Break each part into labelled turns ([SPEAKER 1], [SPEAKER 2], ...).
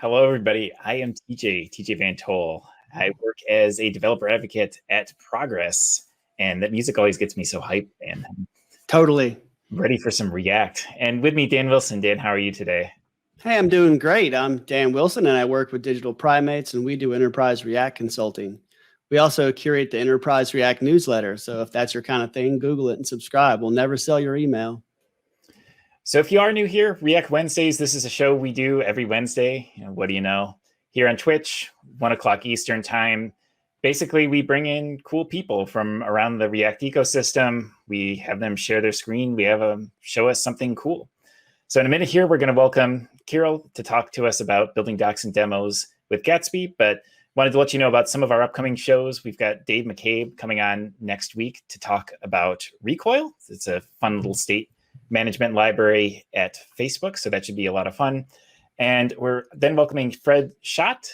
[SPEAKER 1] Hello, everybody. I am TJ Van Tol. I work as a developer advocate at Progress, and that music always gets me so hyped, man.
[SPEAKER 2] Totally.
[SPEAKER 1] I'm ready for some React. And with me, Dan Wilson. Dan, how are you today?
[SPEAKER 2] Hey, I'm doing great. I'm Dan Wilson, and I work with Digital Primates, and we do enterprise React consulting. We also curate the Enterprise React newsletter. So if that's your kind of thing, Google it and subscribe. We'll never sell your email.
[SPEAKER 1] So if you are new here, React Wednesdays, this is a show we do every Wednesday. What do you know? Here on Twitch, 1 o'clock Eastern time. Basically, we bring in cool people from around the React ecosystem. We have them share their screen. We have them show us something cool. So in a minute here, we're going to welcome Kiril to talk to us about building docs and demos with Gatsby, but wanted to let you know about some of our upcoming shows. We've got Dave McCabe coming on next week to talk about Recoil. It's a fun little state management library at Facebook, so that should be a lot of fun. And we're then welcoming Fred Schott.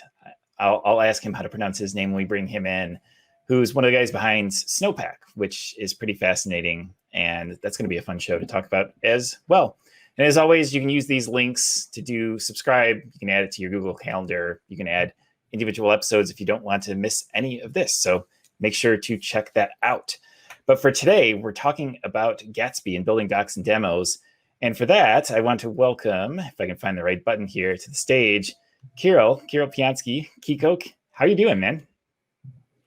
[SPEAKER 1] I'll ask him how to pronounce his name when we bring him in, who's one of the guys behind Snowpack, which is pretty fascinating. And that's going to be a fun show to talk about as well. And as always, you can use these links to subscribe. You can add it to your Google Calendar. You can add individual episodes if you don't want to miss any of this. So make sure to check that out. But for today, we're talking about Gatsby and building docs and demos. And for that, I want to welcome, if I can find the right button here, to the stage, Kiril Peyanski. Kiko, how are you doing, man?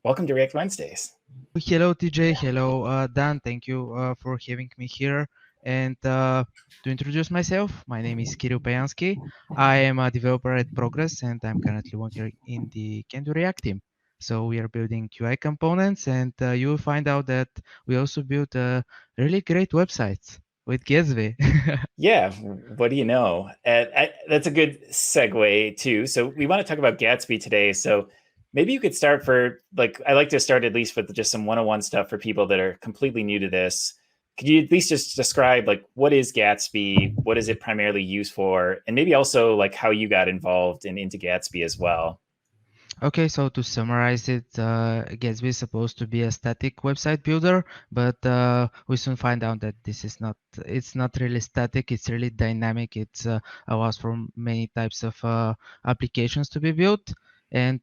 [SPEAKER 1] Welcome to React Wednesdays.
[SPEAKER 3] Hello, TJ. Hello, Dan. Thank you for having me here. And to introduce myself, my name is Kiril Peyanski. I am a developer at Progress, and I'm currently working in the KendoReact team. So we are building UI components, and you will find out that we also built a really great website with Gatsby.
[SPEAKER 1] Yeah, what do you know? That's a good segue too. So we want to talk about Gatsby today. So maybe you could start I like to start at least with just some 101 stuff for people that are completely new to this. Could you at least just describe what is Gatsby? What is it primarily used for? And maybe also how you got involved and into Gatsby as well.
[SPEAKER 3] Okay, so to summarize it, Gatsby is supposed to be a static website builder, but we soon find out that it's not really static, it's really dynamic. It allows for many types of applications to be built. And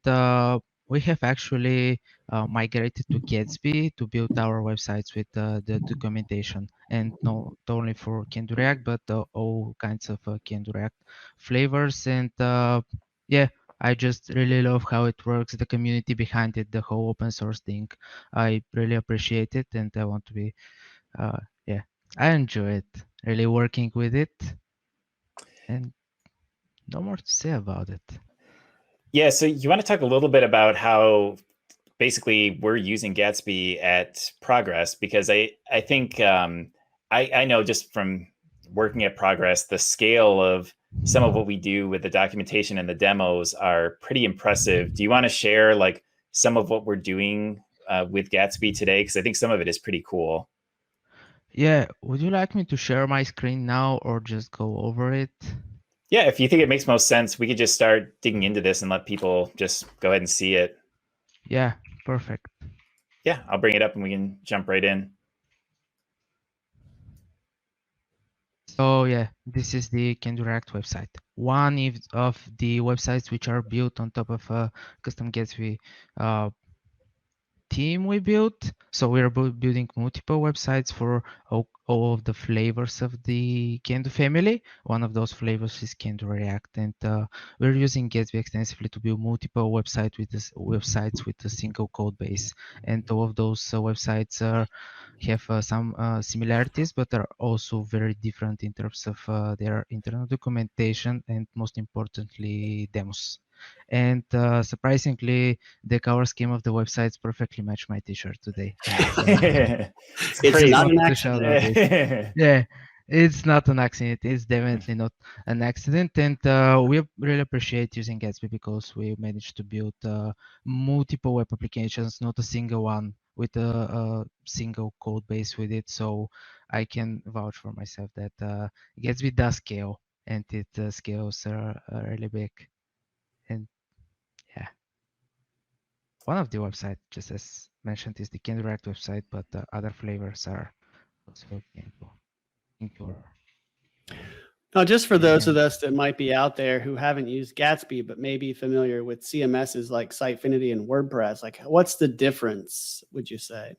[SPEAKER 3] we have actually migrated to Gatsby to build our websites with the documentation, and not only for KendoReact, but all kinds of KendoReact flavors. And yeah, I just really love how it works, the community behind it, the whole open source thing. I really appreciate it, and I want to be, I enjoy it, really working with it, and no more to say about it.
[SPEAKER 1] Yeah, so you want to talk a little bit about how basically we're using Gatsby at Progress, because I think I know just from working at Progress, the scale of some of what we do with the documentation and the demos are pretty impressive. Do you want to share some of what we're doing with Gatsby today? Because I think some of it is pretty cool.
[SPEAKER 3] Yeah, would you like me to share my screen now or just go over it?
[SPEAKER 1] Yeah, if you think it makes most sense, we could just start digging into this and let people just go ahead and see it.
[SPEAKER 3] Yeah, perfect.
[SPEAKER 1] Yeah, I'll bring it up and we can jump right in.
[SPEAKER 3] So yeah, this is the KendoReact website. One of the websites which are built on top of a custom Gatsby team we built. So we're building multiple websites for all of the flavors of the Kendo family. One of those flavors is KendoReact, and we're using Gatsby extensively to build multiple websites with a single code base. And all of those websites have some similarities, but are also very different in terms of their internal documentation and, most importantly, demos. And surprisingly, the color scheme of the websites perfectly match my t-shirt today.
[SPEAKER 1] It's
[SPEAKER 2] not an accident.
[SPEAKER 3] Yeah, it's not an accident. It's definitely not an accident. And we really appreciate using Gatsby because we managed to build multiple web applications, not a single one with a single code base with it. So I can vouch for myself that Gatsby does scale, and it scales are really big. And yeah, one of the websites, just as mentioned, is the KendoReact website, but the other flavors are also included.
[SPEAKER 2] Now, just for those of us that might be out there who haven't used Gatsby, but may be familiar with CMSs like Sitefinity and WordPress, like what's the difference, would you say?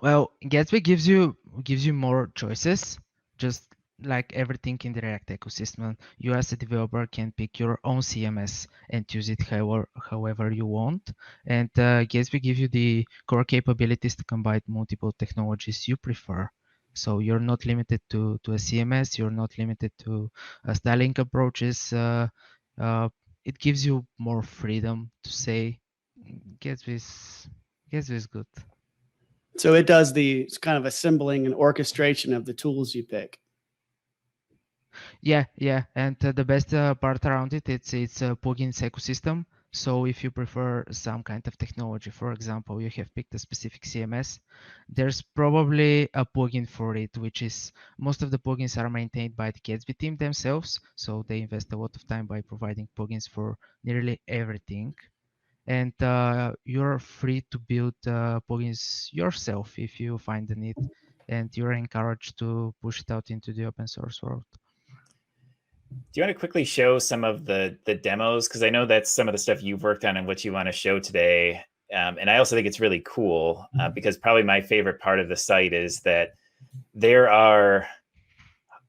[SPEAKER 3] Well, Gatsby gives you more choices, just like everything in the React ecosystem. You as a developer can pick your own CMS and use it however you want. And Gatsby gives you the core capabilities to combine multiple technologies you prefer. So you're not limited to a CMS. You're not limited to styling approaches. It gives you more freedom to say Gatsby is good.
[SPEAKER 2] So it does the kind of assembling and orchestration of the tools you pick.
[SPEAKER 3] Yeah, and the best part around it's a plugins ecosystem. So if you prefer some kind of technology, for example, you have picked a specific CMS, there's probably a plugin for it, which is most of the plugins are maintained by the Gatsby team themselves. So they invest a lot of time by providing plugins for nearly everything. And you're free to build plugins yourself if you find the need, and you're encouraged to push it out into the open source world.
[SPEAKER 1] Do you want to quickly show some of the demos? Because I know that's some of the stuff you've worked on and what you want to show today. And I also think it's really cool because probably my favorite part of the site is that there are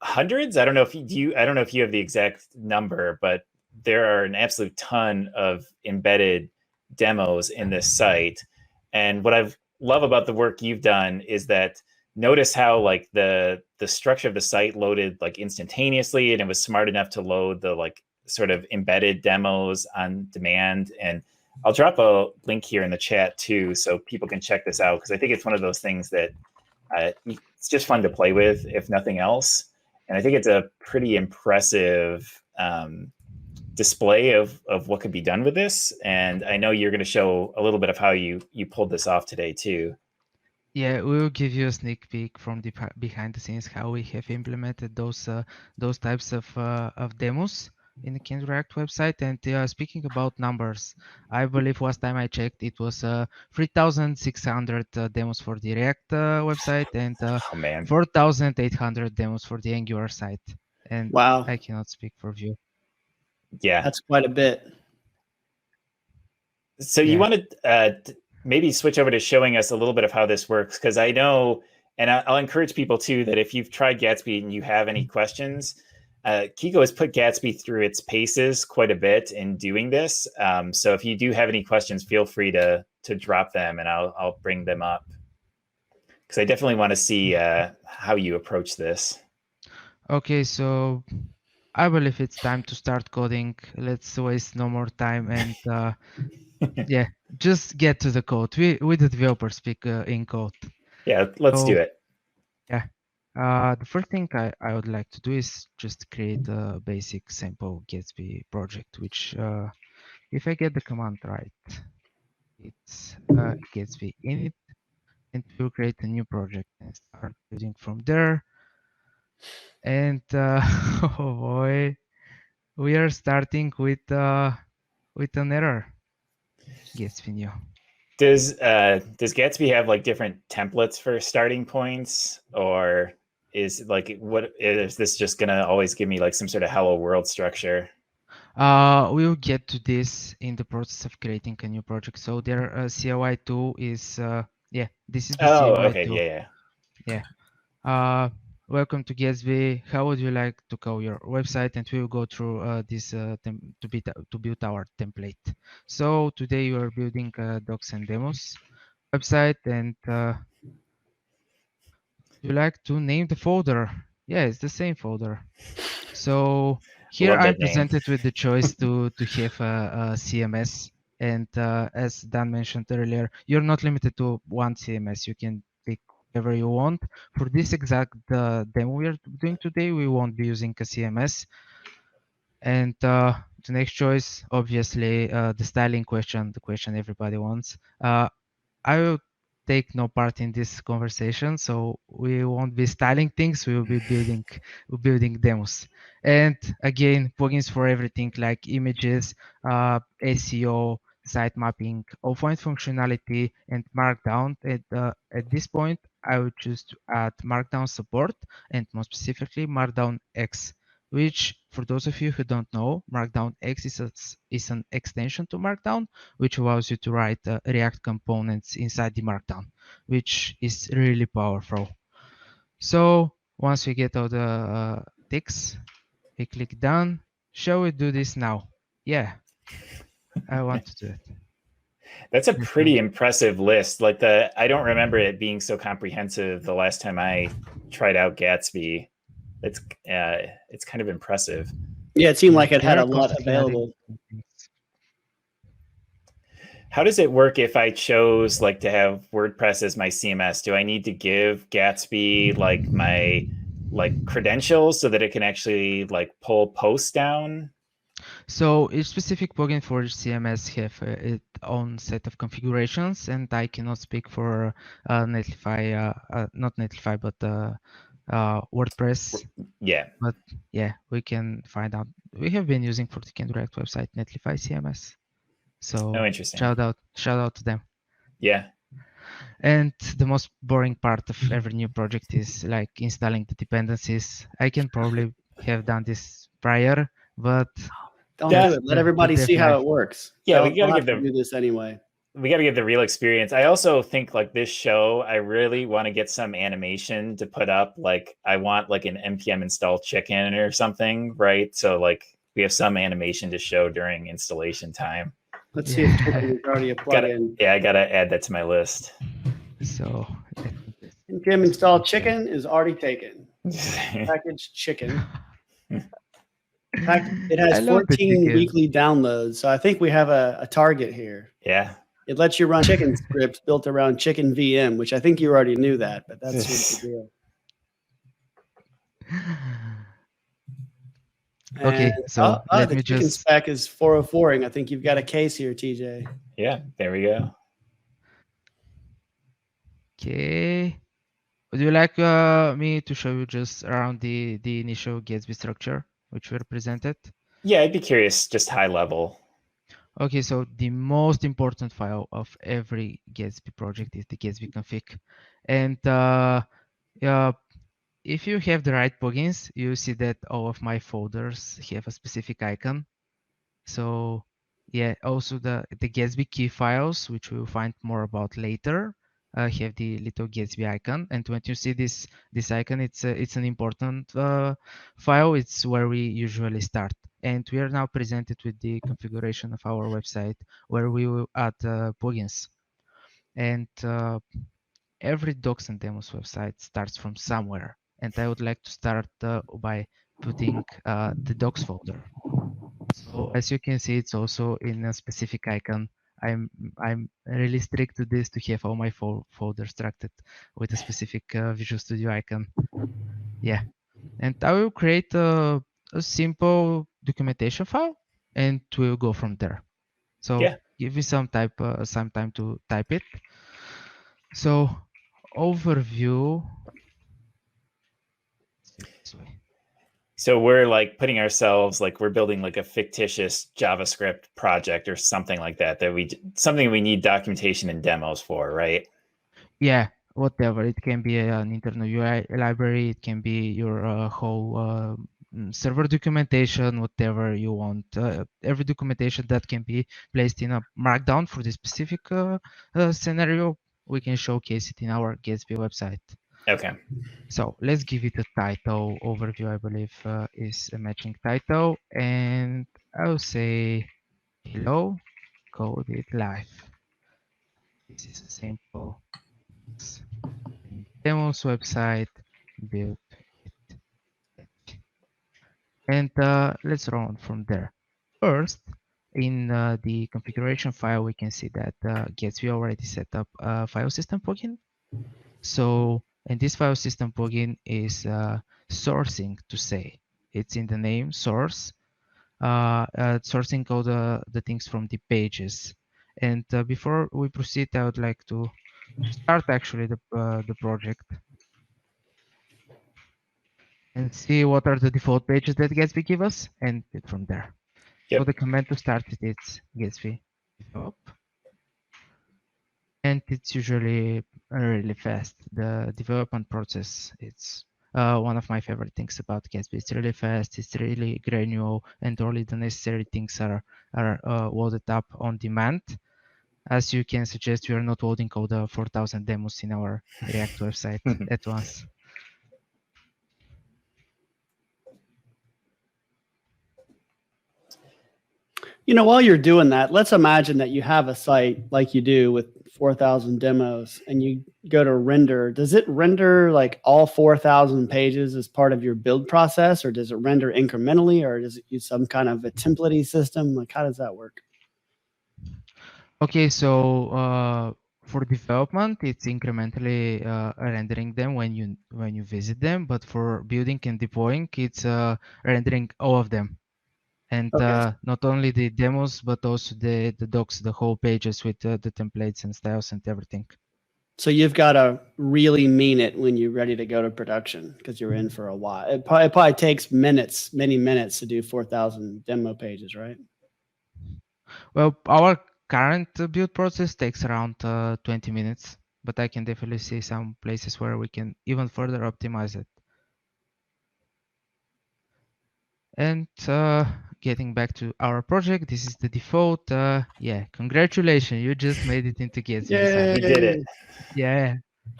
[SPEAKER 1] hundreds. I don't know if you have the exact number, but there are an absolute ton of embedded demos in this site. And what I love about the work you've done is that notice how like the structure of the site loaded like instantaneously, and it was smart enough to load the like sort of embedded demos on demand. And I'll drop a link here in the chat too, so people can check this out, because I think it's one of those things that it's just fun to play with, if nothing else. And I think it's a pretty impressive display of what could be done with this. And I know you're going to show a little bit of how you pulled this off today too.
[SPEAKER 3] Yeah, we will give you a sneak peek from the behind the scenes how we have implemented those types of demos in the KendoReact website. And speaking about numbers, I believe last time I checked, it was 3,600 demos for the React website and 4,800 demos for the Angular site. And
[SPEAKER 2] wow,
[SPEAKER 3] I cannot speak for Vue.
[SPEAKER 1] Yeah,
[SPEAKER 2] that's quite a bit.
[SPEAKER 1] So you want to maybe switch over to showing us a little bit of how this works, because I know, and I'll encourage people too, that if you've tried Gatsby and you have any questions, Kiko has put Gatsby through its paces quite a bit in doing this. So if you do have any questions, feel free to drop them, and I'll bring them up, because I definitely want to see how you approach this.
[SPEAKER 3] Okay, so I believe it's time to start coding. Let's waste no more time and yeah, just get to the code. We the developers speak in code.
[SPEAKER 1] Yeah, let's do it.
[SPEAKER 3] Yeah. The first thing I would like to do is just create a basic sample Gatsby project, which if I get the command right, it's Gatsby init, and we'll create a new project and start building from there. And oh boy, we are starting with an error. Gatsby new.
[SPEAKER 1] Does Gatsby have like different templates for starting points, or is like what is this just gonna always give me like some sort of hello world structure?
[SPEAKER 3] We'll get to this in the process of creating a new project. So their CLI tool is yeah, this is the CLI
[SPEAKER 1] okay,
[SPEAKER 3] tool. Yeah. Welcome to Gatsby. How would you like to call your website? And we will go through this to build our template. So today we are building docs and demos website, and you like to name the folder? Yeah, it's the same folder. So here I'm presented with the choice to have a CMS, and as Dan mentioned earlier, you're not limited to one CMS. You can pick whatever you want. For this exact demo we're doing today, we won't be using a CMS. And the next choice, obviously, the styling question, the question everybody wants. I will take no part in this conversation, so we won't be styling things. We will be building demos. And again, plugins for everything like images, SEO, site mapping, offline functionality, and Markdown. At this point, I would choose to add Markdown support, and more specifically Markdown X, which for those of you who don't know, Markdown X is an extension to Markdown, which allows you to write React components inside the Markdown, which is really powerful. So once we get all the ticks, we click done. Shall we do this now? Yeah, I want to do it.
[SPEAKER 1] That's a pretty impressive list. Like I don't remember it being so comprehensive the last time I tried out Gatsby. It's kind of impressive.
[SPEAKER 2] Yeah, it seemed like it had a lot available.
[SPEAKER 1] How does it work if I chose like to have WordPress as my CMS? Do I need to give Gatsby like my credentials so that it can actually like pull posts down?
[SPEAKER 3] So each specific plugin for each CMS have its own set of configurations, and I cannot speak for Netlify, not Netlify, but WordPress.
[SPEAKER 1] Yeah.
[SPEAKER 3] But yeah, we can find out. We have been using for the KendoReact website Netlify CMS. So
[SPEAKER 1] interesting.
[SPEAKER 3] shout out to them.
[SPEAKER 1] Yeah.
[SPEAKER 3] And the most boring part of every new project is like installing the dependencies. I can probably have done this prior, but
[SPEAKER 2] don't do it. Let everybody see how it works.
[SPEAKER 1] Yeah, we gotta
[SPEAKER 2] do this anyway.
[SPEAKER 1] We gotta give the real experience. I also think like this show, I really want to get some animation to put up. Like I want like an npm install chicken or something, right? So like we have some animation to show during installation time.
[SPEAKER 2] Let's see if chicken is already a plugin.
[SPEAKER 1] Yeah, I gotta add that to my list.
[SPEAKER 3] So
[SPEAKER 2] npm install chicken is already taken. Package chicken. It has 14 weekly downloads, so I think we have a target here.
[SPEAKER 1] Yeah.
[SPEAKER 2] It lets you run chicken scripts built around chicken VM, which I think you already knew that, but that's the deal.
[SPEAKER 3] Okay, so let me
[SPEAKER 2] chicken spec is 404ing. I think you've got a case here, TJ.
[SPEAKER 1] Yeah, there we go.
[SPEAKER 3] Okay. Would you like me to show you just around the initial Gatsby structure, which were presented?
[SPEAKER 1] Yeah, I'd be curious, just high level.
[SPEAKER 3] Okay, so the most important file of every Gatsby project is the Ksb Config. And if you have the right plugins, you see that all of my folders have a specific icon. So yeah, also the Gatsby key files, which we'll find more about later, have the little Gatsby icon. And when you see this icon, it's an important file. It's where we usually start. And we are now presented with the configuration of our website where we will add plugins. And every docs and demos website starts from somewhere. And I would like to start by putting the docs folder. So as you can see, it's also in a specific icon. I'm really strict to this to have all my folders structured with a specific Visual Studio icon. Yeah, and I will create a simple documentation file, and we'll go from there. So give me some time to type it. So overview. This way.
[SPEAKER 1] So we're like putting ourselves, like we're building like a fictitious JavaScript project or something like that, something we need documentation and demos for, right?
[SPEAKER 3] Yeah, whatever. It can be an internal UI library. It can be your whole server documentation, whatever you want. Every documentation that can be placed in a Markdown for this specific scenario, we can showcase it in our Gatsby website.
[SPEAKER 1] Okay.
[SPEAKER 3] So let's give it a title. Overview, I believe, is a matching title. And I'll say, hello, code it live. This is a simple demos website, build it. And let's run from there. First, in the configuration file, we can see that Gatsby already set up a file system plugin. So, and this file system plugin is sourcing to say. It's in the name source, sourcing all the things from the pages. And before we proceed, I would like to start actually the project and see what are the default pages that Gatsby give us and it from there. So the command to start it is Gatsby develop. And it's usually really fast. The development process, it's one of my favorite things about Gatsby. It's really fast, it's really granular, and only the necessary things are loaded up on demand. As you can suggest, we are not loading all the 4,000 demos in our React website at once.
[SPEAKER 2] You know, while you're doing that, let's imagine that you have a site like you do with 4,000 demos and you go to render. Does it render like all 4,000 pages as part of your build process, or does it render incrementally, or does it use some kind of a template system? Like, how does that work?
[SPEAKER 3] Okay, so for development, it's incrementally rendering them when you visit them, but for building and deploying, it's rendering all of them. And
[SPEAKER 2] Okay.
[SPEAKER 3] not only the demos, but also the docs, the whole pages with the templates and styles and everything.
[SPEAKER 2] So you've got to really mean it when you're ready to go to production because you're in for a while. It probably takes minutes, many minutes to do 4,000 demo pages, right?
[SPEAKER 3] Well, our current build process takes around 20 minutes, but I can definitely see some places where we can even further optimize it. And getting back to our project, this is the default. Yeah, congratulations, you just made it into Gatsby.
[SPEAKER 2] Yay!
[SPEAKER 1] You did it.
[SPEAKER 3] Yeah,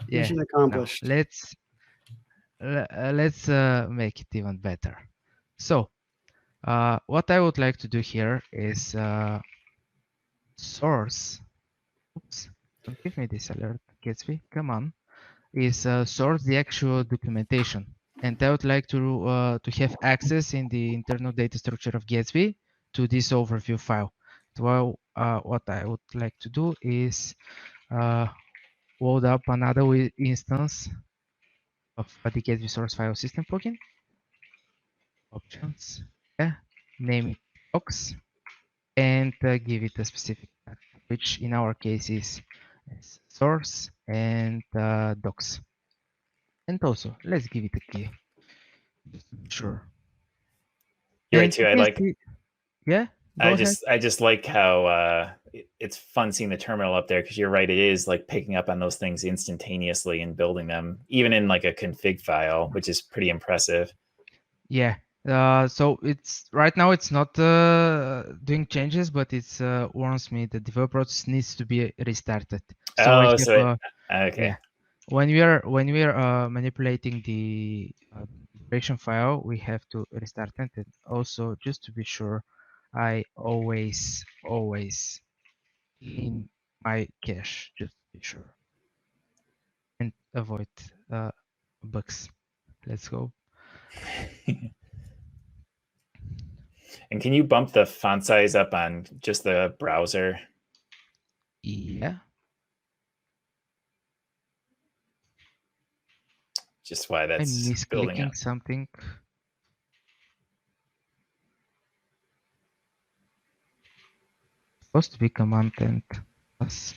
[SPEAKER 3] yeah.
[SPEAKER 2] Mission
[SPEAKER 3] Now
[SPEAKER 2] accomplished.
[SPEAKER 3] let's make it even better. So what I would like to do here is source. Oops, don't give me this alert, Gatsby. Come on. Is source the actual documentation, and I would like to have access in the internal data structure of Gatsby to this overview file. Well, what I would like to do is load up another instance of the Gatsby source file system plugin. Options, yeah, name it box, and give it a specific tag, which in our case is source and docs. And also, let's give it a key. Sure.
[SPEAKER 1] You're right
[SPEAKER 3] And
[SPEAKER 1] too.
[SPEAKER 3] you
[SPEAKER 1] I
[SPEAKER 3] can
[SPEAKER 1] like.
[SPEAKER 3] see, yeah, go ahead.
[SPEAKER 1] I just like how it's fun seeing the terminal up there because you're right. It is like picking up on those things instantaneously and building them, even in like a config file, which is pretty impressive.
[SPEAKER 3] Yeah. So it's right now it's not doing changes, but it's warns me the develop process needs to be restarted. So I
[SPEAKER 1] Oh,
[SPEAKER 3] have
[SPEAKER 1] so okay.
[SPEAKER 3] yeah. When we are manipulating the configuration file, we have to restart it. And also, just to be sure, I always clean my cache, just to be sure, and avoid bugs. Let's go.
[SPEAKER 1] And can you bump the font size up on just the browser?
[SPEAKER 3] Yeah.
[SPEAKER 1] Just why that's
[SPEAKER 3] I'm
[SPEAKER 1] building up.
[SPEAKER 3] misclicking something. Supposed to be command and plus,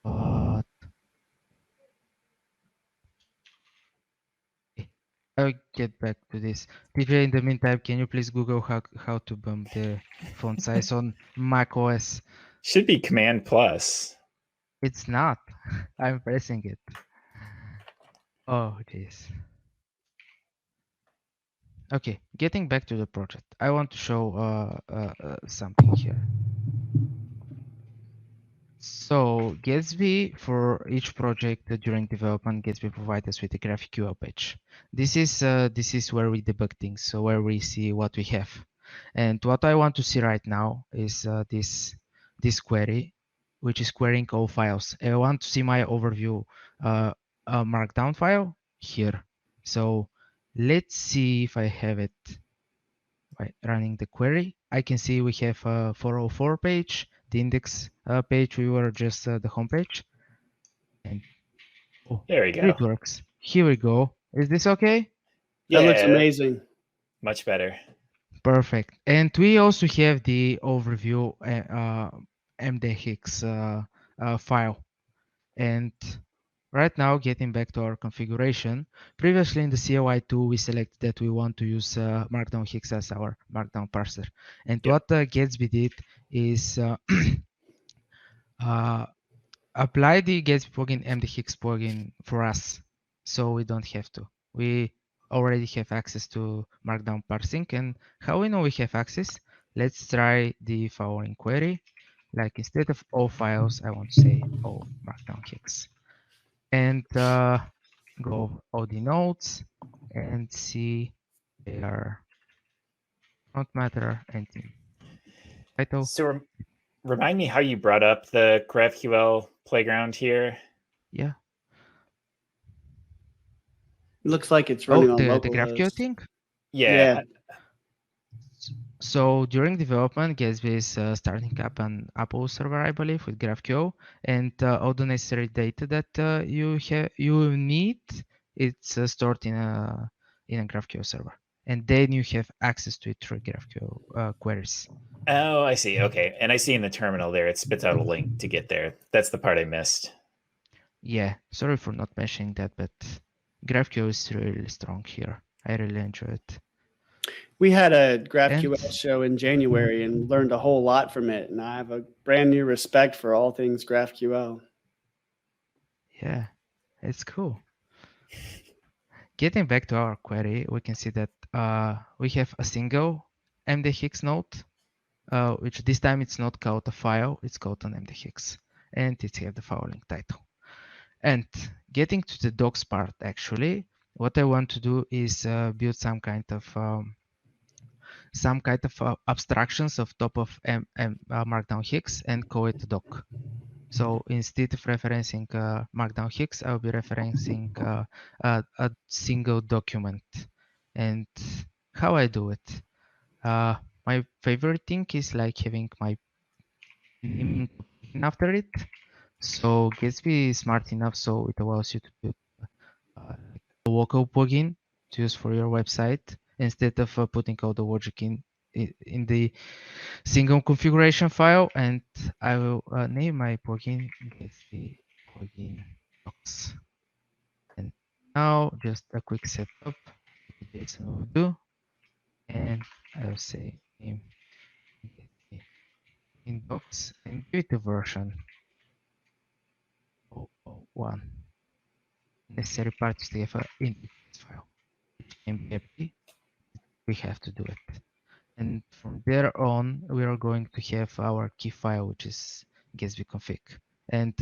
[SPEAKER 3] but I'll get back to this. TJ, in the meantime, can you please Google how to bump the font size on Mac OS?
[SPEAKER 1] Should be Command plus.
[SPEAKER 3] It's not. I'm pressing it. Oh, jeez. Okay, getting back to the project. I want to show something here. So Gatsby, for each project during development, Gatsby provides us with a GraphQL page. This is where we debug things, so where we see what we have. And what I want to see right now is this query, which is querying all files. I want to see my overview markdown file here. So let's see if I have it by running the query. I can see we have a 404 page, the index page, we were just the home page. And oh,
[SPEAKER 1] There we go.
[SPEAKER 3] it works. Here we go. Is this okay?
[SPEAKER 2] That looks
[SPEAKER 1] Yeah,
[SPEAKER 2] amazing.
[SPEAKER 1] much better.
[SPEAKER 3] Perfect. And we also have the overview mdhx file. And right now, getting back to our configuration, previously in the CLI tool, we selected that we want to use Markdown Hix as our Markdown parser. And
[SPEAKER 1] Yep.
[SPEAKER 3] what Gatsby did is apply the Gatsby plugin MDHix plugin for us, so we don't have to. We already have access to Markdown parsing, and how we know we have access? Let's try the following query. Like instead of all files, I want to say all Markdown Hix, and go all the nodes and see their front matter and title.
[SPEAKER 1] So remind me how you brought up the GraphQL playground here.
[SPEAKER 3] Yeah.
[SPEAKER 2] It looks like it's running on
[SPEAKER 3] the
[SPEAKER 2] local
[SPEAKER 3] GraphQL
[SPEAKER 2] host.
[SPEAKER 3] thing.
[SPEAKER 1] Yeah.
[SPEAKER 3] So during development, Gatsby is starting up an Apple server, I believe, with GraphQL, and all the necessary data that you need, it's stored in a GraphQL server, and then you have access to it through GraphQL queries.
[SPEAKER 1] Oh, I see. Okay. And I see in the terminal there, it spits out a link to get there. That's the part I missed.
[SPEAKER 3] Yeah, sorry for not mentioning that, but GraphQL is really strong here. I really enjoy it.
[SPEAKER 2] We had a GraphQL show in January and learned a whole lot from it. And I have a brand new respect for all things GraphQL.
[SPEAKER 3] Yeah, it's cool. Getting back to our query, we can see that we have a single MDHix node, which this time it's not called a file, it's called an MDHix, and it has the following title. And getting to the docs part, actually, what I want to do is build some kind of abstractions of top of Markdown Hix and call it doc. So instead of referencing Markdown Hix, I'll be referencing a single document. And how I do it? My favorite thing is like having my name after it. So Gatsby is smart enough so it allows you to build a local plugin to use for your website instead of putting all the logic in the single configuration file, and I will name my plugin Gatsby plugin docs. And now just a quick setup. JSON will do, and I will say name Gatsby in docs and give it a version 001. Necessary part is to have an index file, which can be empty. We have to do it. And from there on, we are going to have our key file, which is Ksb Config, and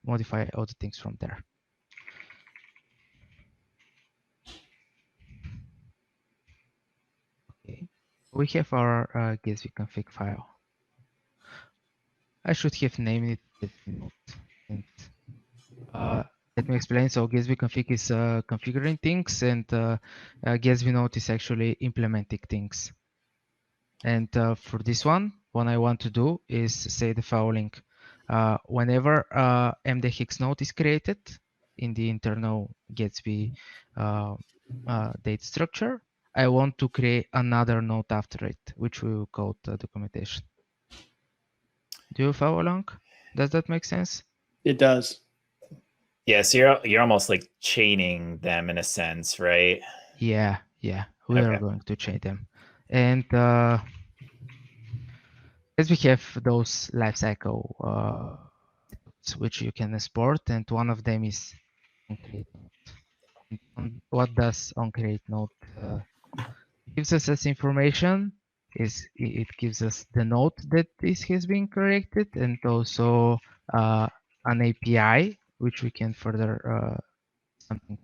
[SPEAKER 3] modify all the things from there. Okay, we have our Ksb Config file. I should have named it Gatsby Note. And let me explain. So Ksb Config is configuring things, and Gatsby Note is actually implementing things. And for this one, what I want to do is say the following. Whenever MDHix node is created in the internal Gatsby data structure, I want to create another node after it, which we will call the documentation. Do you follow along? Does that make sense?
[SPEAKER 2] It does.
[SPEAKER 1] Yeah, so you're almost like chaining them in a sense, right?
[SPEAKER 3] Yeah, we are going to chain them. And as we have those lifecycle which you can export, and one of them is onCreate node. What does onCreate node gives us as information is it gives us the node that has been created, and also an API which we can further something.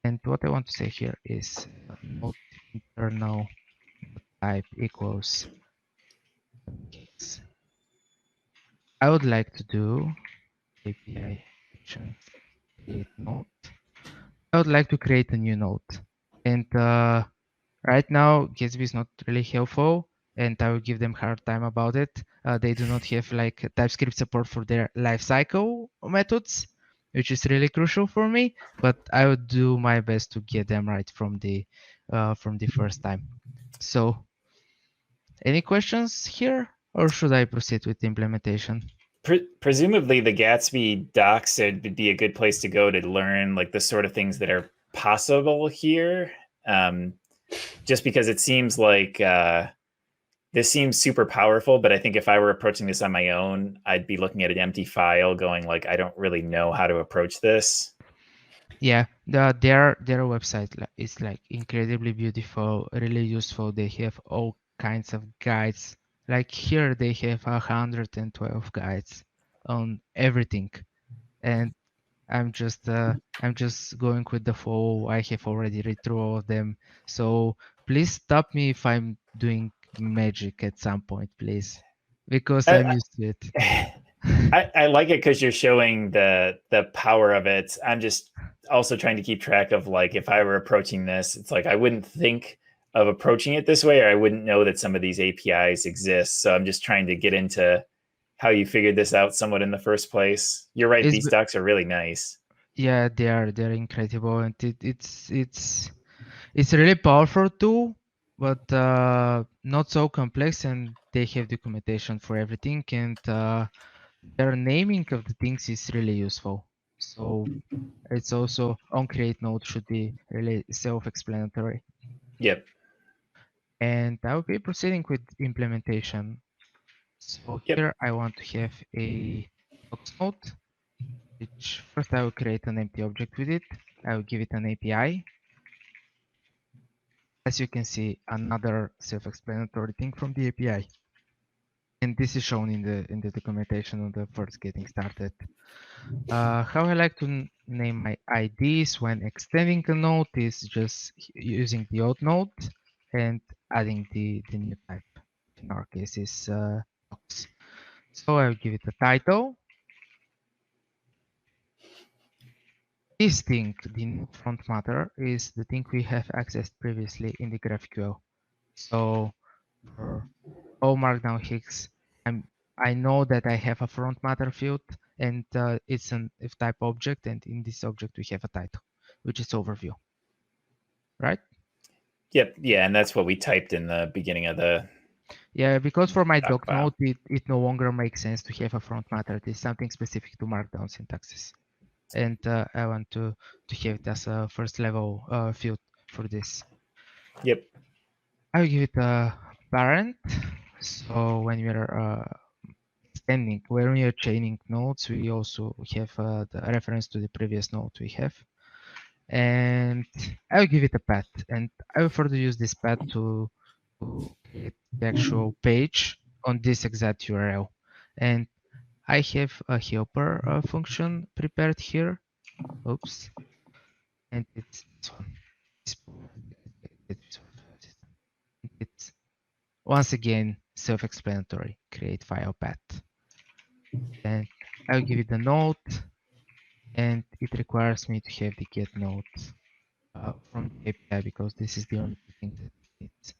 [SPEAKER 3] And what I want to say here is node internal type equals case. I would like to do API action create node. I would like to create a new node, and right now Gatsby is not really helpful, and I will give them hard time about it. They do not have like TypeScript support for their lifecycle methods, which is really crucial for me. But I would do my best to get them right from the first time. So, any questions here, or should I proceed with the implementation?
[SPEAKER 1] Presumably the Gatsby docs would be a good place to go to learn like the sort of things that are possible here. Just because it seems like this seems super powerful, but I think if I were approaching this on my own, I'd be looking at an empty file going like, I don't really know how to approach this.
[SPEAKER 3] Yeah, their website is like incredibly beautiful, really useful. They have all kinds of guides. Like here they have 112 guides on everything. And I'm just going with the flow. I have already read through all of them. So please stop me if I'm doing magic at some point, please, because I'm used to it.
[SPEAKER 1] I like it because you're showing the power of it. I'm just also trying to keep track of like if I were approaching this, it's like I wouldn't think of approaching it this way, or I wouldn't know that some of these APIs exist. So I'm just trying to get into how you figured this out somewhat in the first place. You're right;
[SPEAKER 3] It's
[SPEAKER 1] these docs are really nice.
[SPEAKER 3] Yeah, they're incredible, and it's a really powerful tool, but not so complex, and they have documentation for everything, and their naming of the things is really useful. So it's also on create node should be really self-explanatory.
[SPEAKER 1] Yep.
[SPEAKER 3] And I'll be proceeding with implementation. So
[SPEAKER 1] Yep.
[SPEAKER 3] here I want to have a docs node, which first I will create an empty object with it. I will give it an API. As you can see, another self-explanatory thing from the API. And this is shown in the documentation of the first getting started. How I like to name my IDs when extending a node is just using the old node and adding the new type. In our case is docs. So I'll give it a title. This thing, the front matter, is the thing we have accessed previously in the GraphQL. So for all Markdown hooks, I know that I have a front matter field, and it's an if type object, and in this object we have a title, which is overview, right?
[SPEAKER 1] Yep. Yeah, and that's what we typed in the beginning of the.
[SPEAKER 3] Yeah, because for my doc
[SPEAKER 1] file.
[SPEAKER 3] node, it no longer makes sense to have a front matter. It is something specific to Markdown syntaxes, and I want to have it as a first level field for this.
[SPEAKER 1] Yep.
[SPEAKER 3] I will give it a parent. So when we're when we are chaining nodes, we also have the reference to the previous node we have. And I'll give it a path, and I will further use this path to create the actual page on this exact URL. And I have a helper function prepared here. Oops. And it's this one. It's once again self-explanatory. Create file path. And I'll give it the node, and it requires me to have the get node from the API because this is the only thing that it needs.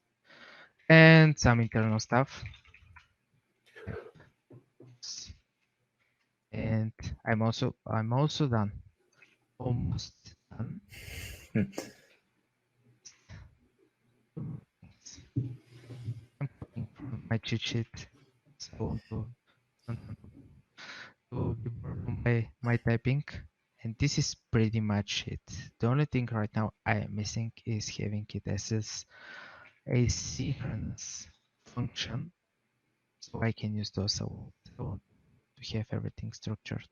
[SPEAKER 3] And some internal stuff. And I'm also done. Almost done. I'm putting from my cheat sheet. So I want to be by my typing. And this is pretty much it. The only thing right now I am missing is having it as a synchronous function. So I can use those to have everything structured.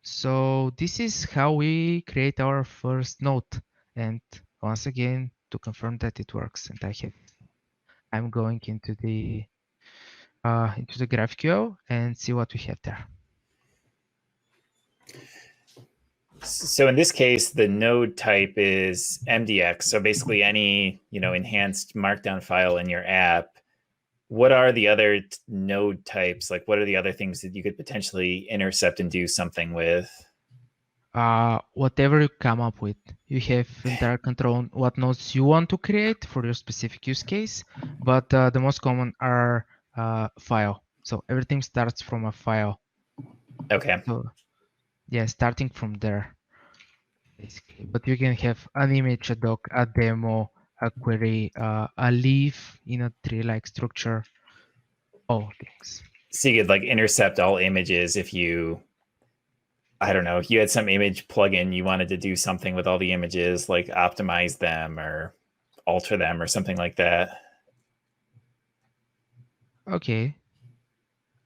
[SPEAKER 3] So this is how we create our first node. And once again, to confirm that it works, and I'm going into the GraphQL and see what we have there.
[SPEAKER 1] So in this case, the node type is MDX. So basically any, enhanced markdown file in your app. What are the other node types? Like what are the other things that you could potentially intercept and do something with?
[SPEAKER 3] Whatever you come up with, you have entire control on what nodes you want to create for your specific use case. But the most common are file. So everything starts from a file.
[SPEAKER 1] Okay.
[SPEAKER 3] So yeah, starting from there, basically. But you can have an image, a doc, a demo, a query, a leaf in a tree-like structure, all things.
[SPEAKER 1] So you could like intercept all images if you, I don't know, if you had some image plugin, you wanted to do something with all the images, like optimize them or alter them or something like that.
[SPEAKER 3] Okay,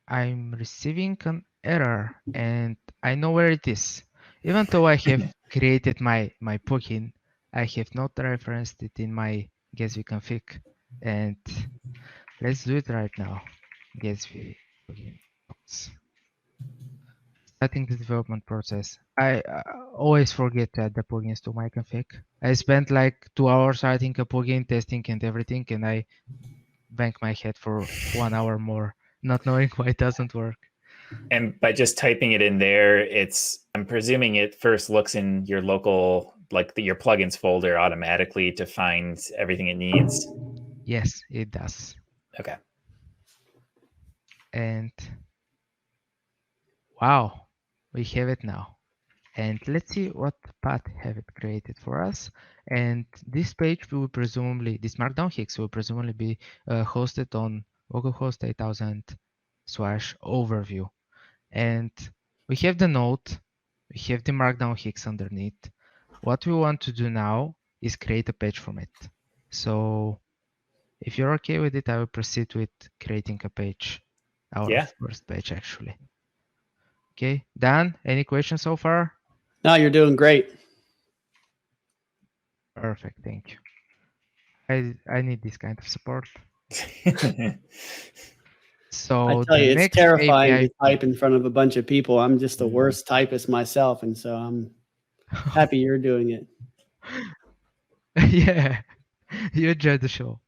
[SPEAKER 3] I'm receiving an error and I know where it is. Even though I have created my plugin, I have not referenced it in my Gatsby config. And let's do it right now. Gatsby plugin docs. Starting the development process. I always forget to add the plugins to my config. I spent like 2 hours writing a plugin, testing and everything, and I bang my head for 1 hour more, not knowing why it doesn't work.
[SPEAKER 1] And by just typing it in there, I'm presuming it first looks in your local, like your plugins folder automatically to find everything it needs.
[SPEAKER 3] Yes, it does.
[SPEAKER 1] Okay.
[SPEAKER 3] And wow, we have it now. And let's see what path have it created for us. And this page will presumably, this Markdown Hicks will presumably be hosted on localhost 8000/overview. And we have the node, we have the Markdown Hicks underneath. What we want to do now is create a page from it. So if you're okay with it, I will proceed with creating a page, our first page actually. Okay, Dan, any questions so far?
[SPEAKER 2] No, you're doing great.
[SPEAKER 3] Perfect, thank you. I need this kind of support. So
[SPEAKER 2] I tell you,
[SPEAKER 3] the
[SPEAKER 2] it's
[SPEAKER 3] next
[SPEAKER 2] terrifying
[SPEAKER 3] API
[SPEAKER 2] to type in front of a bunch of people. I'm just the worst typist myself, and so I'm happy you're doing it.
[SPEAKER 3] Yeah, you enjoyed the show.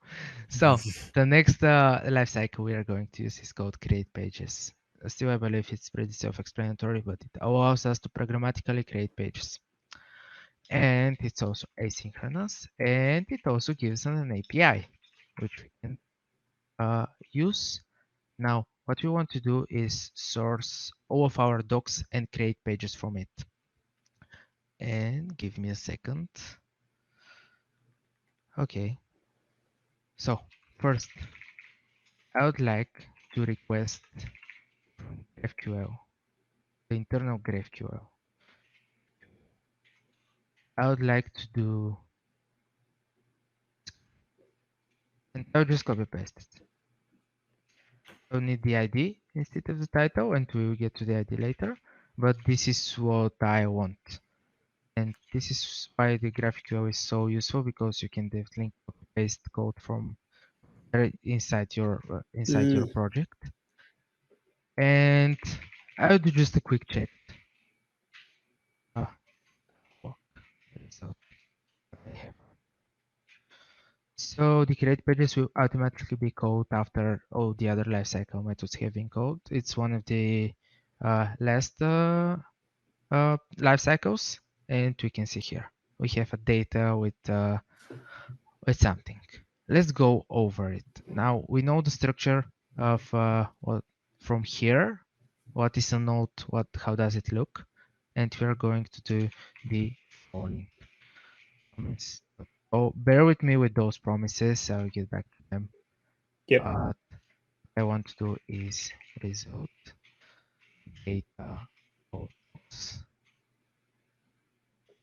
[SPEAKER 3] So the next lifecycle we are going to use is called create pages. Still, I believe it's pretty self-explanatory, but it allows us to programmatically create pages. And it's also asynchronous, and it also gives us an API, which we can use. Now, what we want to do is source all of our docs and create pages from it. And give me a second. Okay. So first, I would like to request GraphQL, the internal GraphQL. I would like to do, and I'll just copy paste it. I'll need the ID instead of the title, and we will get to the ID later. But this is what I want. And this is why the GraphQL is so useful, because you can definitely copy paste code from inside your project. And I'll do just a quick check. So the create pages will automatically be called after all the other lifecycle methods have been called. It's one of the last lifecycles, and we can see here we have a data with something. Let's go over it. Now we know the structure of what from here. What is a node? How does it look? And we are going to do the following. Oh, bear with me with those promises. I'll get back to them.
[SPEAKER 1] Yep.
[SPEAKER 3] What I want to do is result data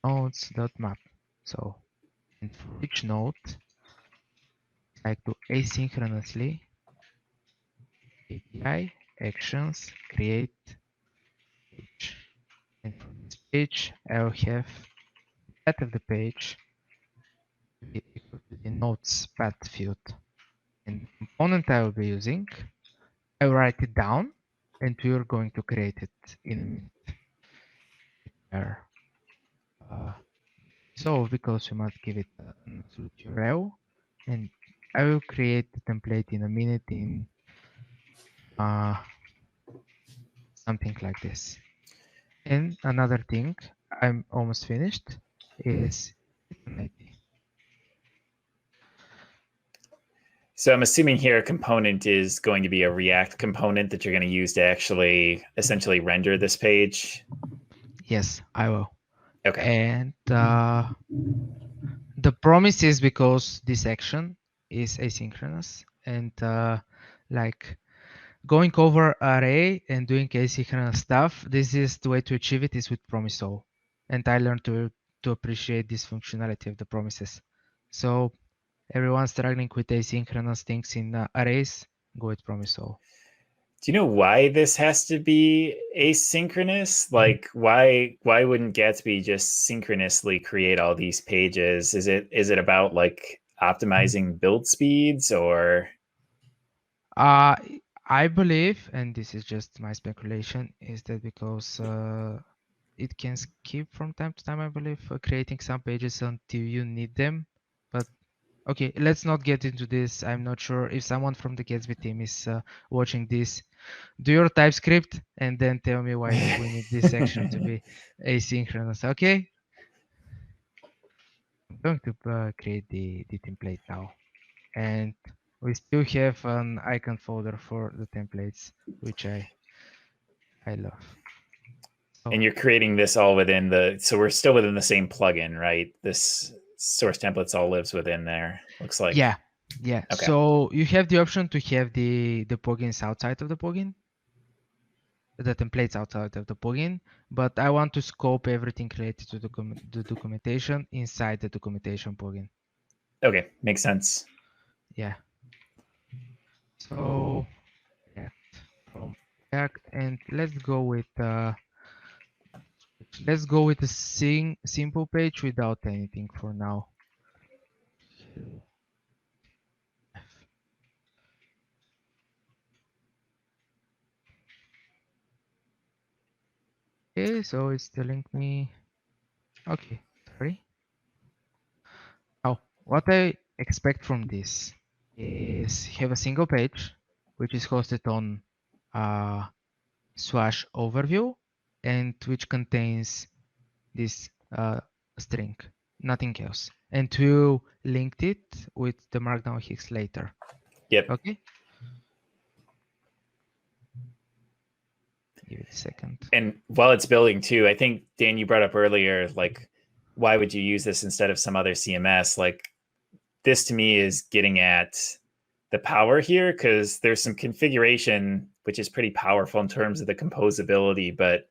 [SPEAKER 3] nodes.map. So, and for each node, I like to asynchronously API actions create page. And for this page, I'll have path of the page equal to the nodes path field. And the component I will be using, I will write it down, and we are going to create it in a minute. So because we must give it an absolute URL, and I will create the template in a minute in something like this. And another thing, I'm almost finished, is
[SPEAKER 1] So I'm assuming here a component is going to be a React component that you're going to use to actually essentially render this page.
[SPEAKER 3] Yes, I will.
[SPEAKER 1] Okay.
[SPEAKER 3] And the promise is because this action is asynchronous, and like going over array and doing asynchronous stuff, this is the way to achieve it, is with promise all. And I learned to appreciate this functionality of the promises. So everyone struggling with asynchronous things in arrays, go with promise all.
[SPEAKER 1] Do you know why this has to be asynchronous? Like, why wouldn't Gatsby just synchronously create all these pages? Is it about like optimizing build speeds or?
[SPEAKER 3] I believe, and this is just my speculation, is that because it can skip from time to time, I believe, creating some pages until you need them. But okay, let's not get into this. I'm not sure if someone from the Gatsby team is watching this. Do your TypeScript and then tell me why we need this section to be asynchronous. Okay, I'm going to create the template now, and we still have an icon folder for the templates, which I love. Oh.
[SPEAKER 1] And you're creating this all within so we're still within the same plugin, right? This source templates all lives within there. Looks like.
[SPEAKER 3] Yeah.
[SPEAKER 1] Okay.
[SPEAKER 3] So you have the option to have the plugins outside of the plugin, the templates outside of the plugin, but I want to scope everything related to the documentation inside the documentation plugin.
[SPEAKER 1] Okay, makes sense.
[SPEAKER 3] Yeah. So from React, and let's go with a simple page without anything for now. Okay, so it's telling me, okay, sorry. Now, what I expect from this is have a single page, which is hosted on /overview, and which contains this string, nothing else. And we'll link it with the markdown hex later.
[SPEAKER 1] Yep.
[SPEAKER 3] Okay. Give it a second.
[SPEAKER 1] And while it's building too, I think Dan, you brought up earlier, like, why would you use this instead of some other CMS? Like, this to me is getting at the power here, because there's some configuration which is pretty powerful in terms of the composability, but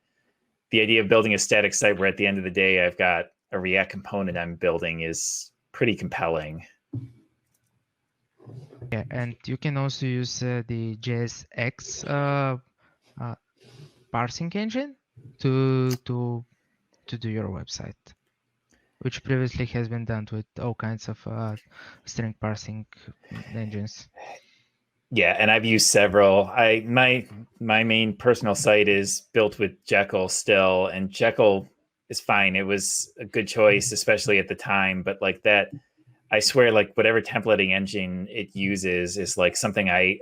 [SPEAKER 1] the idea of building a static site where at the end of the day I've got a React component I'm building is pretty compelling.
[SPEAKER 3] Yeah, and you can also use the JSX parsing engine to do your website, which previously has been done with all kinds of string parsing engines.
[SPEAKER 1] Yeah, and I've used several. My main personal site is built with Jekyll still, and Jekyll is fine. It was a good choice, especially at the time. But like that, I swear, like whatever templating engine it uses is like something I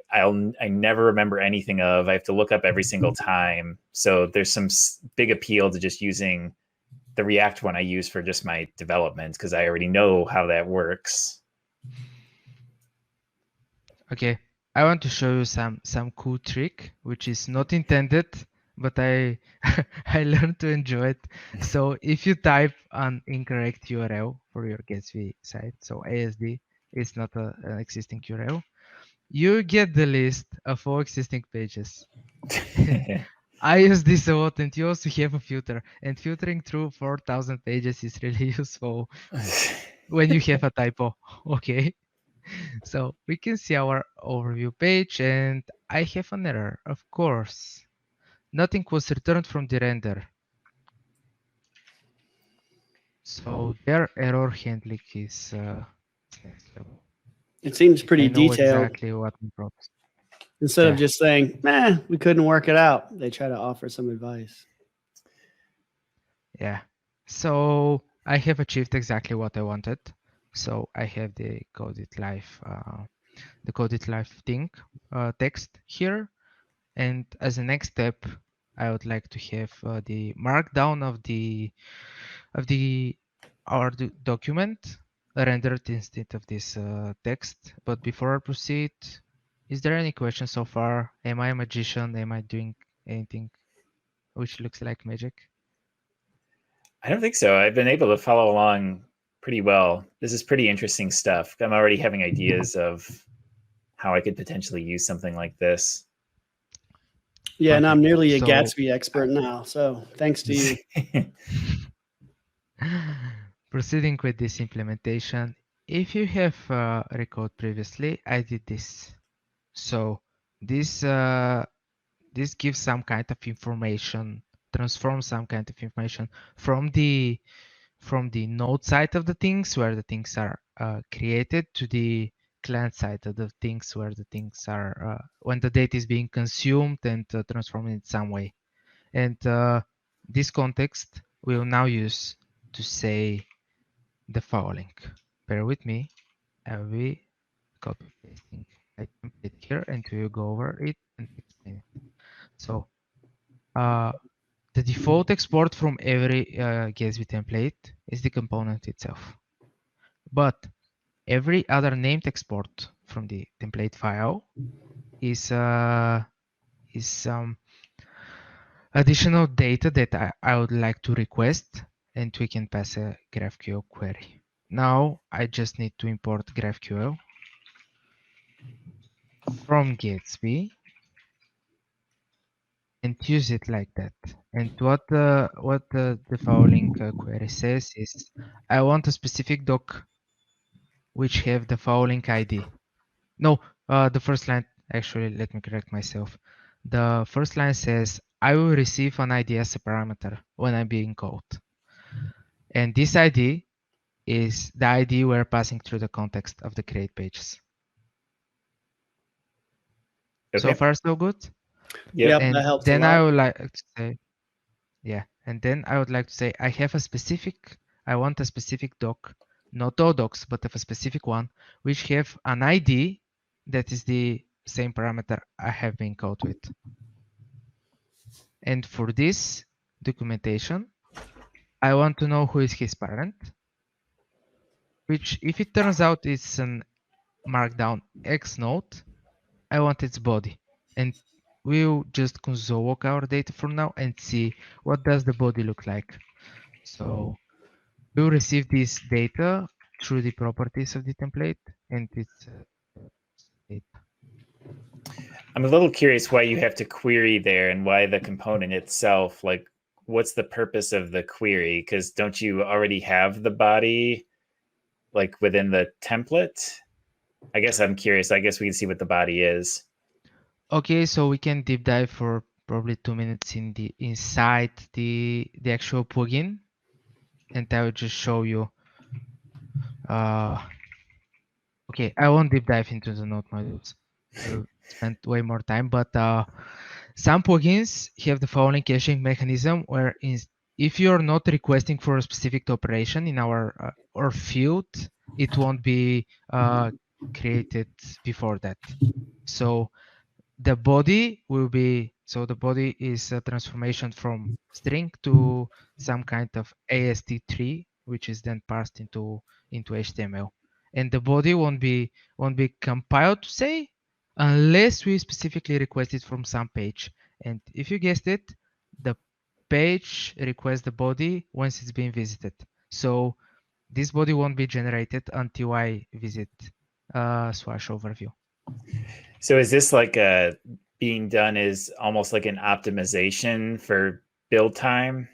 [SPEAKER 1] never remember anything of. I have to look up every single time. So there's some big appeal to just using the React one I use for just my development, because I already know how that works.
[SPEAKER 3] Okay, I want to show you some cool trick, which is not intended, but I I learned to enjoy it. So if you type an incorrect URL for your Gatsby site, so ASD is not an existing URL, you get the list of all existing pages. I use this a lot, and you also have a filter, and filtering through 4,000 pages is really useful when you have a typo. Okay. So we can see our overview page, and I have an error, of course. Nothing was returned from the render. So their error handling is next level.
[SPEAKER 2] It seems pretty
[SPEAKER 3] I know
[SPEAKER 2] detailed.
[SPEAKER 3] exactly what we promised.
[SPEAKER 2] Instead of just saying, we couldn't work it out, they try to offer some advice.
[SPEAKER 3] Yeah. So I have achieved exactly what I wanted. So I have the coded live thing text here, and as a next step, I would like to have the markdown of our document rendered instead of this text. But before I proceed, is there any question so far? Am I a magician? Am I doing anything which looks like magic?
[SPEAKER 1] I don't think so. I've been able to follow along pretty well. This is pretty interesting stuff. I'm already having ideas of how I could potentially use something like this.
[SPEAKER 2] Yeah, and I'm nearly a Gatsby expert now, so thanks to you.
[SPEAKER 3] Proceeding with this implementation, if you have recorded previously, I did this. So this this gives some kind of information, transforms some kind of information from the node side of the things where the things are created to the client side of the things where the things are when the data is being consumed and transformed in some way. And this context we'll now use to say the following. Bear with me. I will be copy pasting a template here and we'll go over it and explain it. So the default export from every Gatsby template is the component itself. But every other named export from the template file is some additional data that I would like to request, and we can pass a GraphQL query. Now I just need to import GraphQL from Gatsby and use it like that. And what the following query says is, I want a specific doc which have the following ID. No, the first line, actually, let me correct myself. The first line says, I will receive an ID as a parameter when I'm being called. And this ID is the ID we're passing through the context of the create pages.
[SPEAKER 1] Okay.
[SPEAKER 3] So far, so good?
[SPEAKER 1] Yep.
[SPEAKER 3] And
[SPEAKER 2] that helps
[SPEAKER 3] then
[SPEAKER 2] a lot.
[SPEAKER 3] I would like to say, yeah, and then I would like to say, I want a specific doc, not all docs, but of a specific one, which have an ID that is the same parameter I have been called with. And for this documentation, I want to know who is his parent, which if it turns out it's an markdown X node, I want its body. And we'll just console walk our data for now and see what does the body look like. So we'll receive this data through the properties of the template and its data.
[SPEAKER 1] I'm a little curious why you have to query there and why the component itself, like what's the purpose of the query? Because don't you already have the body like within the template? I guess I'm curious. I guess we can see what the body is.
[SPEAKER 3] Okay, so we can deep dive for probably 2 minutes inside the actual plugin, and I will just show you. Okay, I won't deep dive into the node modules. I'll spend way more time, but some plugins have the following caching mechanism where if you're not requesting for a specific operation in our or field, it won't be created before that. So the body will be, so the body is a transformation from string to some kind of AST3, which is then parsed into HTML. And the body won't be compiled to say unless we specifically request it from some page. And if you guessed it, the page requests the body once it's been visited. So this body won't be generated until I visit Swash overview.
[SPEAKER 1] So is this like being done is almost like an optimization for build time?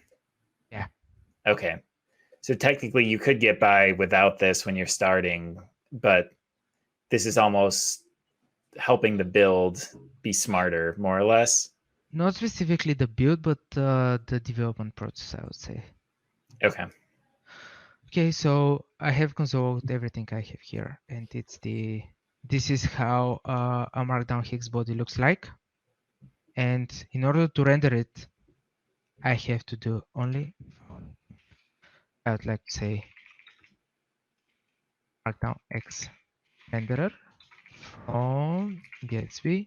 [SPEAKER 3] Yeah.
[SPEAKER 1] Okay. So technically you could get by without this when you're starting, but this is almost helping the build be smarter, more or less.
[SPEAKER 3] Not specifically the build, but the development process, I would say.
[SPEAKER 1] Okay.
[SPEAKER 3] Okay, so I have consoled everything I have here, and this is how a Markdown Hex body looks like. And in order to render it, I have to do only, I would like to say, Markdown X renderer from Gatsby.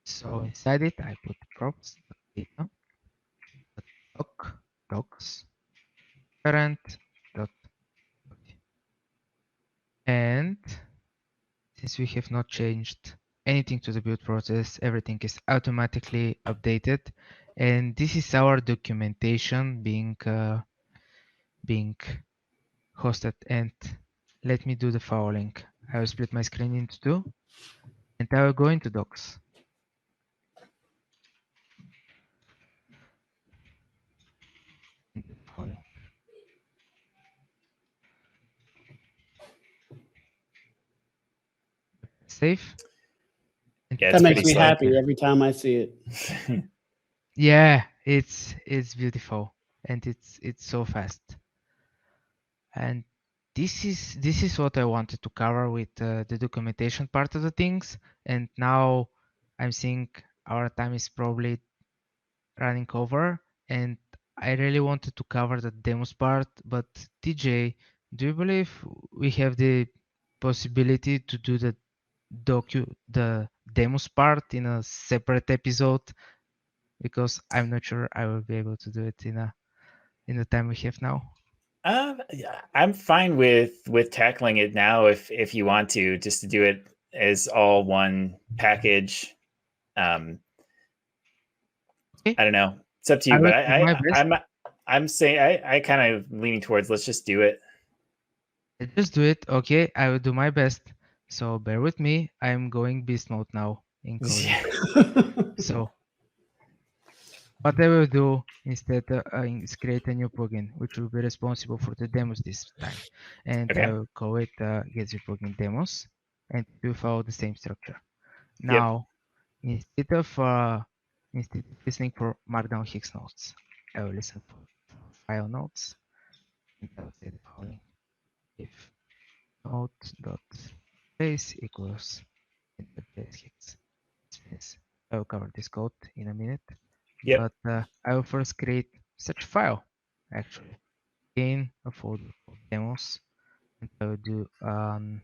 [SPEAKER 3] So inside it, I put props data docs parent dot and since we have not changed anything to the build process, everything is automatically updated, and this is our documentation being hosted. And let me do the following. I will split my screen into two, and I will go into docs. save.
[SPEAKER 1] Yeah,
[SPEAKER 2] That
[SPEAKER 1] it's
[SPEAKER 2] makes
[SPEAKER 1] pretty
[SPEAKER 2] me
[SPEAKER 1] slow.
[SPEAKER 2] happy every time I see it.
[SPEAKER 3] Yeah, it's beautiful and it's so fast. And this is what I wanted to cover with the documentation part of the things. And now I'm seeing our time is probably running over, and I really wanted to cover the demos part. But TJ, do you believe we have the possibility to do the demos part in a separate episode? Because I'm not sure I will be able to do it in the time we have now.
[SPEAKER 1] Yeah, I'm fine with tackling it now if you want to, just to do it as all one package.
[SPEAKER 3] Okay.
[SPEAKER 1] I don't know. It's up to you,
[SPEAKER 3] I
[SPEAKER 1] but
[SPEAKER 3] will do my best.
[SPEAKER 1] I'm saying I kind of leaning towards let's just do it.
[SPEAKER 3] Just do it. Okay, I will do my best. So bear with me. I'm going beast mode now in coding. So what I will do instead is create a new plugin, which will be responsible for the demos this time. And
[SPEAKER 1] Okay.
[SPEAKER 3] I will call it Gatsby plugin demos, and it will follow the same structure.
[SPEAKER 1] Yep.
[SPEAKER 3] Now, instead of listening for Markdown Hex nodes, I will listen for file nodes, and I will say the following: if node.base equals Hex. I will cover this code in a minute.
[SPEAKER 1] Yep.
[SPEAKER 3] But I will first create such file, actually, in a folder called demos, and I will do an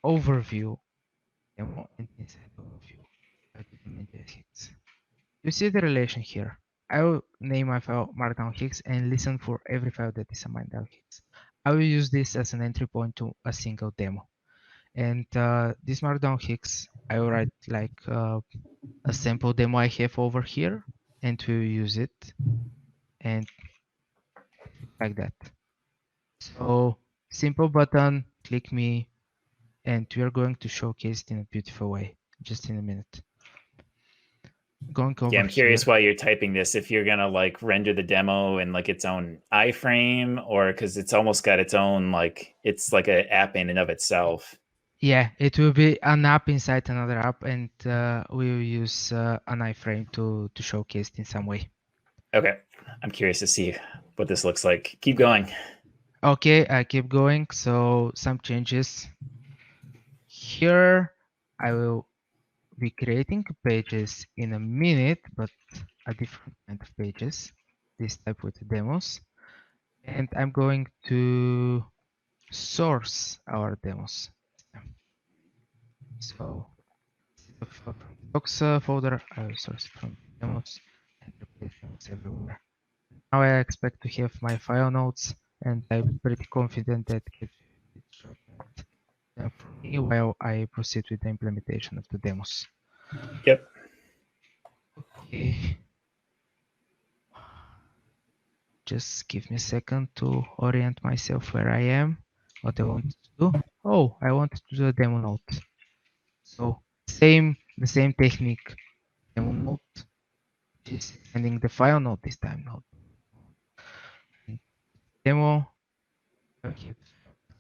[SPEAKER 3] overview demo, and inside overview, I will do the main hits. You see the relation here. I will name my file Markdown Hex and listen for every file that is a Markdown Hex. I will use this as an entry point to a single demo. And this Markdown Hex, I will write like a sample demo I have over here, and we will use it, and like that. So simple button, click me, and we are going to showcase it in a beautiful way, just in a minute. Going over
[SPEAKER 1] Yeah, I'm curious
[SPEAKER 3] here.
[SPEAKER 1] while you're typing this if you're gonna like render the demo in like its own iframe, or because it's almost got its own like it's like an app in and of itself.
[SPEAKER 3] Yeah, it will be an app inside another app, and we will use an iframe to showcase it in some way.
[SPEAKER 1] Okay, I'm curious to see what this looks like. Keep going.
[SPEAKER 3] Okay, I keep going. So some changes here. I will be creating pages in a minute, but a different kind of pages. This type with demos, and I'm going to source our demos. So from docs folder, I will source it from demos and replace demos everywhere. Now I expect to have my file notes, and I'm pretty confident that it for me while I proceed with the implementation of the demos.
[SPEAKER 1] Yep.
[SPEAKER 3] Okay. Just give me a second to orient myself where I am, what I want to do. Oh, I wanted to do a demo node. So the same technique, demo node, just sending the file node this time node. Demo,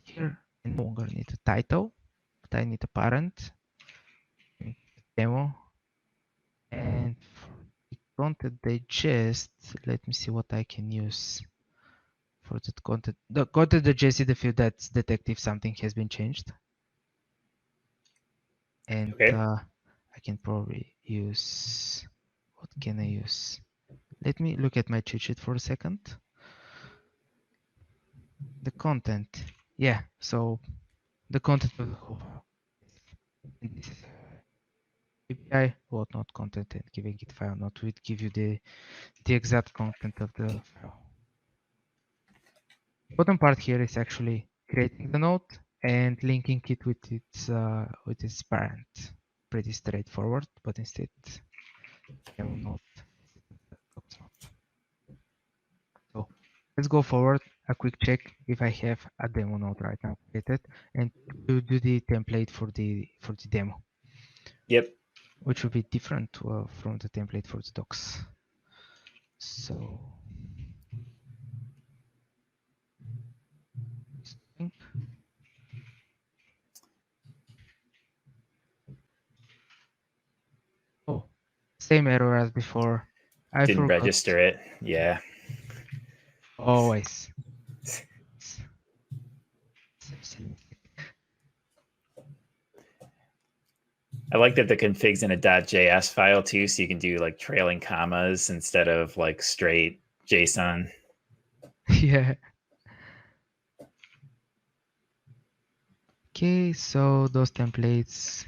[SPEAKER 3] here, I no longer need a title, but I need a parent. Demo, and for the content digest, let me see what I can use for that content. The content digest is the field that's detect if something has been changed. And
[SPEAKER 1] Okay.
[SPEAKER 3] I can probably use, what can I use? Let me look at my cheat sheet for a second. The content, yeah, so the content of the whole file. API, whatnot content, and giving it file not will give you the exact content of the file. Bottom part here is actually creating the node and linking it with its parent. Pretty straightforward, but instead demo node. So let's go forward. A quick check if I have a demo node right now created, and to do the template for the demo.
[SPEAKER 1] Yep.
[SPEAKER 3] Which will be different from the template for the docs. So Same error as before. I
[SPEAKER 1] Didn't
[SPEAKER 3] forgot.
[SPEAKER 1] register it. Yeah.
[SPEAKER 3] Always.
[SPEAKER 1] I like that the config's in a .js file too, so you can do like trailing commas instead of like straight JSON.
[SPEAKER 3] Yeah. Okay, so those templates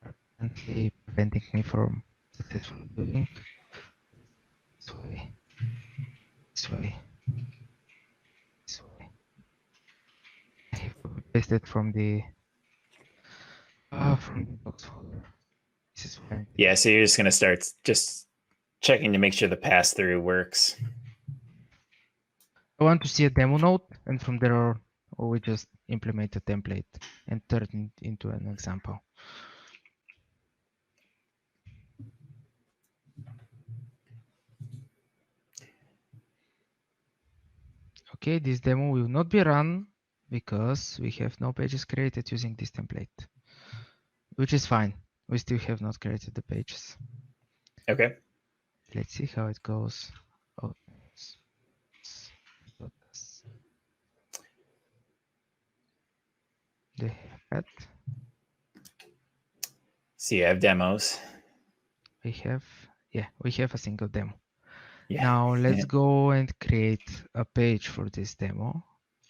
[SPEAKER 3] are currently preventing me from successfully doing this way, this way, this way. I have to paste it from the docs folder. This is fine.
[SPEAKER 1] Yeah, so you're just gonna start just checking to make sure the pass through works.
[SPEAKER 3] I want to see a demo node, and from there we just implement a template and turn it into an example. Okay, this demo will not be run because we have no pages created using this template, which is fine. We still have not created the pages.
[SPEAKER 1] Okay.
[SPEAKER 3] Let's see how it goes. Oh, they have that.
[SPEAKER 1] So you have demos.
[SPEAKER 3] We have, yeah, we have a single demo.
[SPEAKER 1] Yeah.
[SPEAKER 3] Now let's go and create a page for this demo.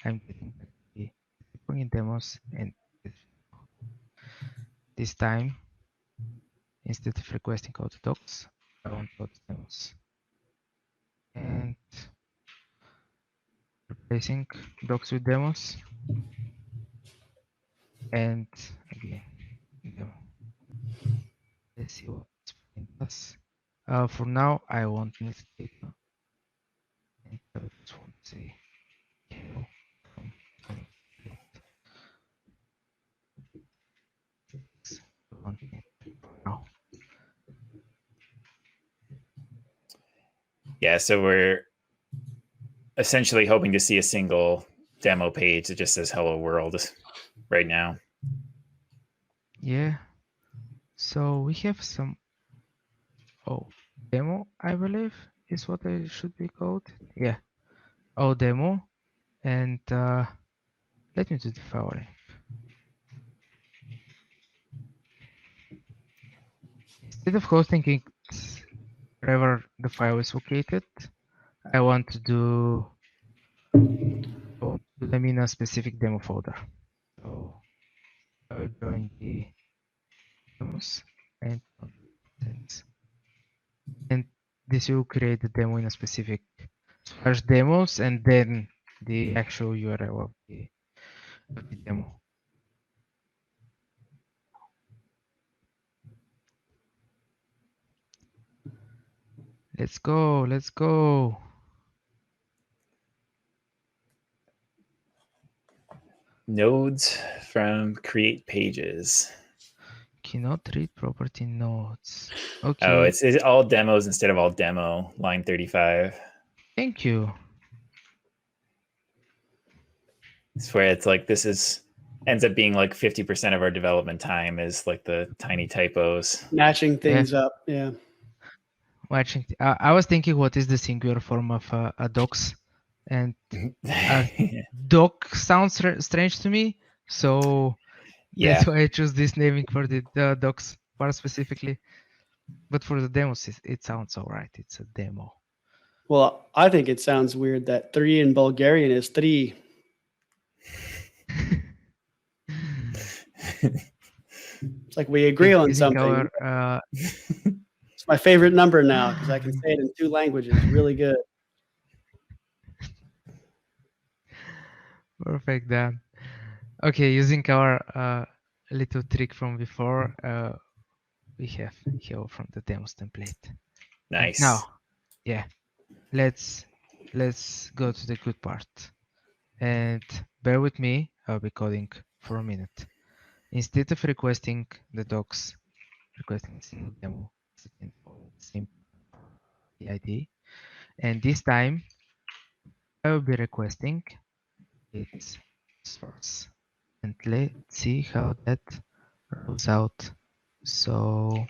[SPEAKER 3] I'm getting the in demos, and this time, instead of requesting out docs, I want out demos. And replacing docs with demos. And again, demo. Let's see what it does. For now, I won't need data. And I just want to say hello from now.
[SPEAKER 1] Yeah, so we're essentially hoping to see a single demo page that just says hello world right now.
[SPEAKER 3] Yeah. So we have some demo, I believe, is what it should be called. Yeah. Demo. And let me do the following. Instead of hosting it wherever the file is located, I want to do them in a specific demo folder. So I will join the demos and this will create the demo in a specific /demos and then the actual URL of the demo. Let's go, let's go.
[SPEAKER 1] Nodes from create pages.
[SPEAKER 3] Cannot read property nodes. Okay.
[SPEAKER 1] Oh, it's all demos instead of all demo, line 35.
[SPEAKER 3] Thank you.
[SPEAKER 1] It's where it's like ends up being like 50% of our development time is like the tiny typos.
[SPEAKER 2] Matching things up. Yeah.
[SPEAKER 3] Matching. I was thinking, what is the singular form of a docs? And doc sounds strange to me. So that's why I choose this naming for the docs part specifically. But for the demos, it sounds all right. It's a demo.
[SPEAKER 2] Well, I think it sounds weird that 3 in Bulgarian is 3. It's like we agree on something. It's my favorite number now because I can say it in 2 languages. Really good.
[SPEAKER 3] Perfect, Dan. Okay, using our little trick from before, we have here from the demos template.
[SPEAKER 1] Nice.
[SPEAKER 3] And now, yeah, let's go to the good part. And bear with me, I'll be coding for a minute. Instead of requesting the docs, requesting single demo, simple ID. And this time, I will be requesting its source. And let's see how that rolls out. So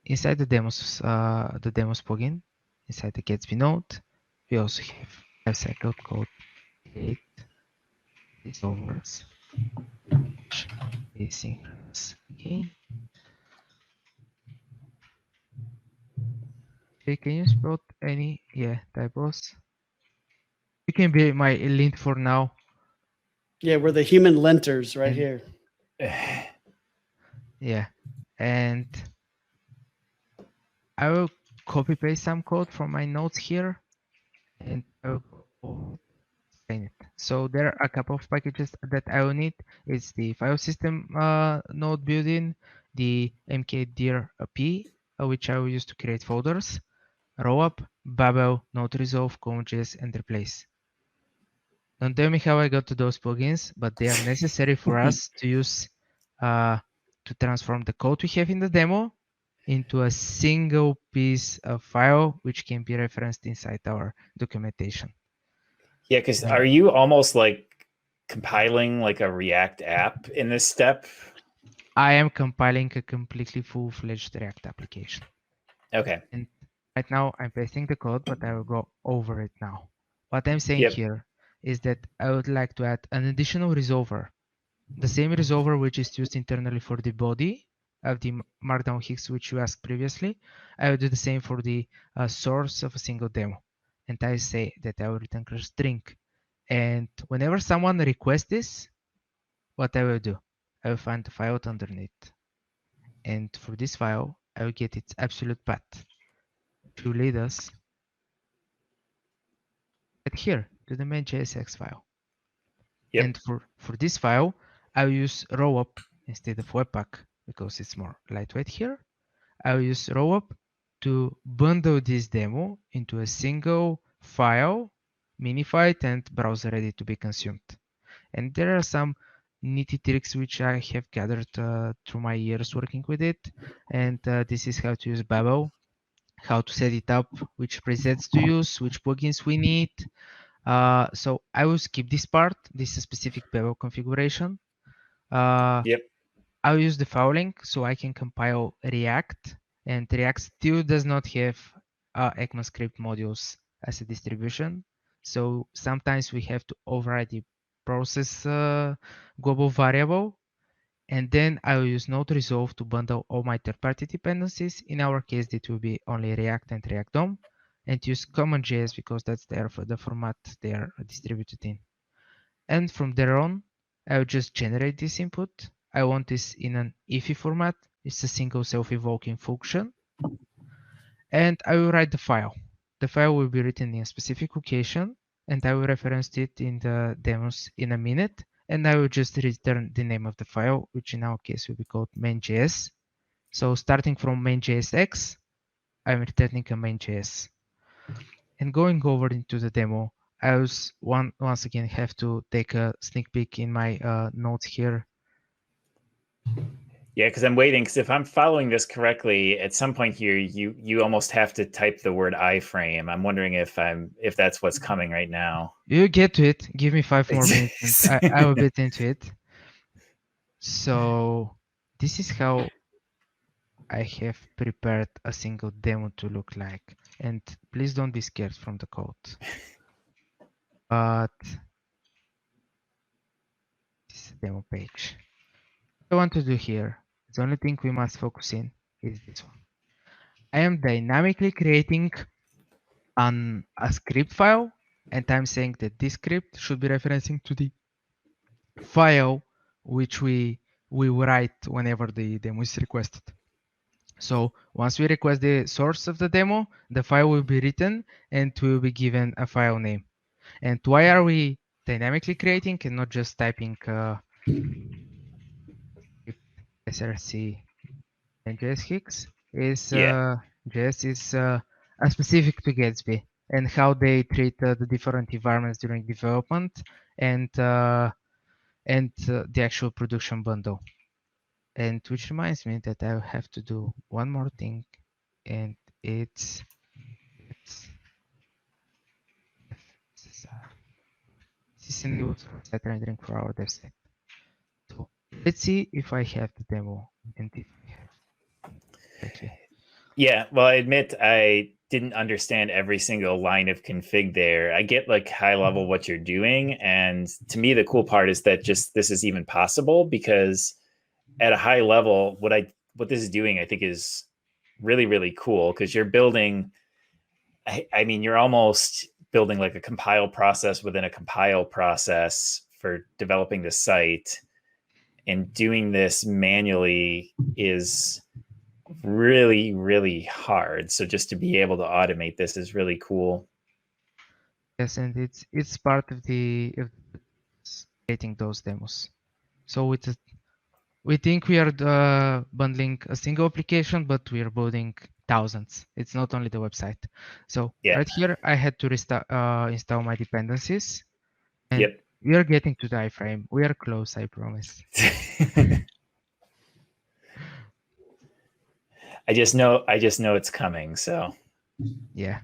[SPEAKER 3] inside the demos plugin, inside the Gatsby node, we also have a cycle called create resolvers asynchronous. Okay, can you spot any typos? You can be my lint for now.
[SPEAKER 2] Yeah, we're the human linters right here.
[SPEAKER 3] Yeah, and I will copy paste some code from my notes here, and I will explain it. So there are a couple of packages that I will need. It's the file system node built-in, the mkdir p, which I will use to create folders, rollup, babel, node resolve, CommonJS, and replace. Don't tell me how I got to those plugins, but they are necessary for us to use to transform the code we have in the demo into a single piece of file which can be referenced inside our documentation.
[SPEAKER 1] Yeah, because are you almost like compiling like a React app in this step?
[SPEAKER 3] I am compiling a completely full-fledged React application.
[SPEAKER 1] Okay.
[SPEAKER 3] And right now I'm pasting the code, but I will go over it now. What I'm saying here is that I would like to add an additional resolver. The same resolver which is used internally for the body of the Markdown hooks which you asked previously. I will do the same for the source of a single demo. And I say that I will return a string. And whenever someone requests this, what I will do, I will find the file underneath. And for this file, I will get its absolute path to lead us right here to the main JSX file.
[SPEAKER 1] Yep.
[SPEAKER 3] And for this file, I will use rollup instead of webpack because it's more lightweight here. I will use rollup to bundle this demo into a single file, minified and browser ready to be consumed. And there are some nitty tricks which I have gathered through my years working with it. And this is how to use Babel, how to set it up, which presets to use, which plugins we need. So I will skip this part. This is a specific Babel configuration.
[SPEAKER 1] Yep.
[SPEAKER 3] I'll use the file link so I can compile React, and React still does not have ECMAScript modules as a distribution. So sometimes we have to override the process global variable. And then I will use node resolve to bundle all my third-party dependencies. In our case, it will be only React and React DOM, and use CommonJS because that's the format they are distributed in. And from there on, I will just generate this input. I want this in an IFI format. It's a single self-evoking function. And I will write the file. The file will be written in a specific location, and I will reference it in the demos in a minute. And I will just return the name of the file, which in our case will be called main.js. So starting from main.jsx, I'm returning a main.js. And going over into the demo, I was once again have to take a sneak peek in my notes here.
[SPEAKER 1] Yeah, because I'm waiting. Because if I'm following this correctly, at some point here, you almost have to type the word iframe. I'm wondering if that's what's coming right now.
[SPEAKER 3] You get to it. Give me 5 more minutes, and I will get into it. So this is how I have prepared a single demo to look like. And please don't be scared from the code. But this is a demo page. What I want to do here, the only thing we must focus in is this one. I am dynamically creating a script file, and I'm saying that this script should be referencing to the file which we write whenever the demo is requested. So once we request the source of the demo, the file will be written and will be given a file name. And why are we dynamically creating and not just typing src and JS hooks? Is JS is specific to Gatsby and how they treat the different environments during development and the actual production bundle. And which reminds me that I have to do one more thing, and it's this is in the site rendering for our dev site. So let's see if I have the demo and if I have correctly.
[SPEAKER 1] Yeah, well, I admit I didn't understand every single line of config there. I get like high level what you're doing, and to me the cool part is that just this is even possible, because at a high level what this is doing I think is really cool, because you're building I mean you're almost building like a compile process within a compile process for developing the site, and doing this manually is really hard. So just to be able to automate this is really cool.
[SPEAKER 3] Yes, and it's part of the creating those demos. So we think we are bundling a single application, but we are building thousands. It's not only the website. So
[SPEAKER 1] Yeah.
[SPEAKER 3] right here, I had to install my dependencies, and
[SPEAKER 1] Yep.
[SPEAKER 3] we are getting to the iframe. We are close, I promise.
[SPEAKER 1] I just know it's coming. So
[SPEAKER 3] Yeah.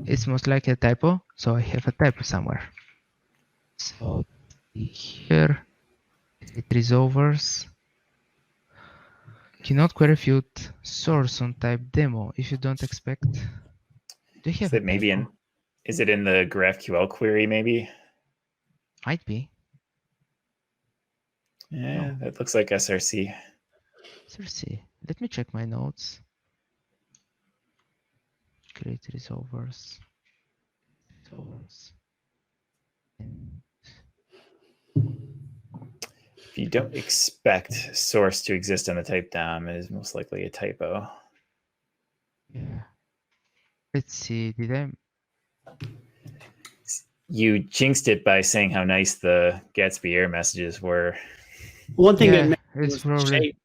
[SPEAKER 3] It's most likely a typo, so I have a typo somewhere. So here, it resolvers. Cannot query field source on type demo if you don't expect. Do you have
[SPEAKER 1] is it maybe
[SPEAKER 3] typo?
[SPEAKER 1] is it in the GraphQL query maybe?
[SPEAKER 3] Might be.
[SPEAKER 1] Yeah, that looks like SRC.
[SPEAKER 3] SRC. Let me check my notes. Create resolvers.
[SPEAKER 1] If you don't expect source to exist on the type DOM, it is most likely a typo.
[SPEAKER 3] Yeah. Let's see. Did I?
[SPEAKER 1] You jinxed it by saying how nice the Gatsby error messages were.
[SPEAKER 2] One thing
[SPEAKER 3] Yeah,
[SPEAKER 2] that
[SPEAKER 3] it's
[SPEAKER 2] was the
[SPEAKER 3] probably
[SPEAKER 2] shape.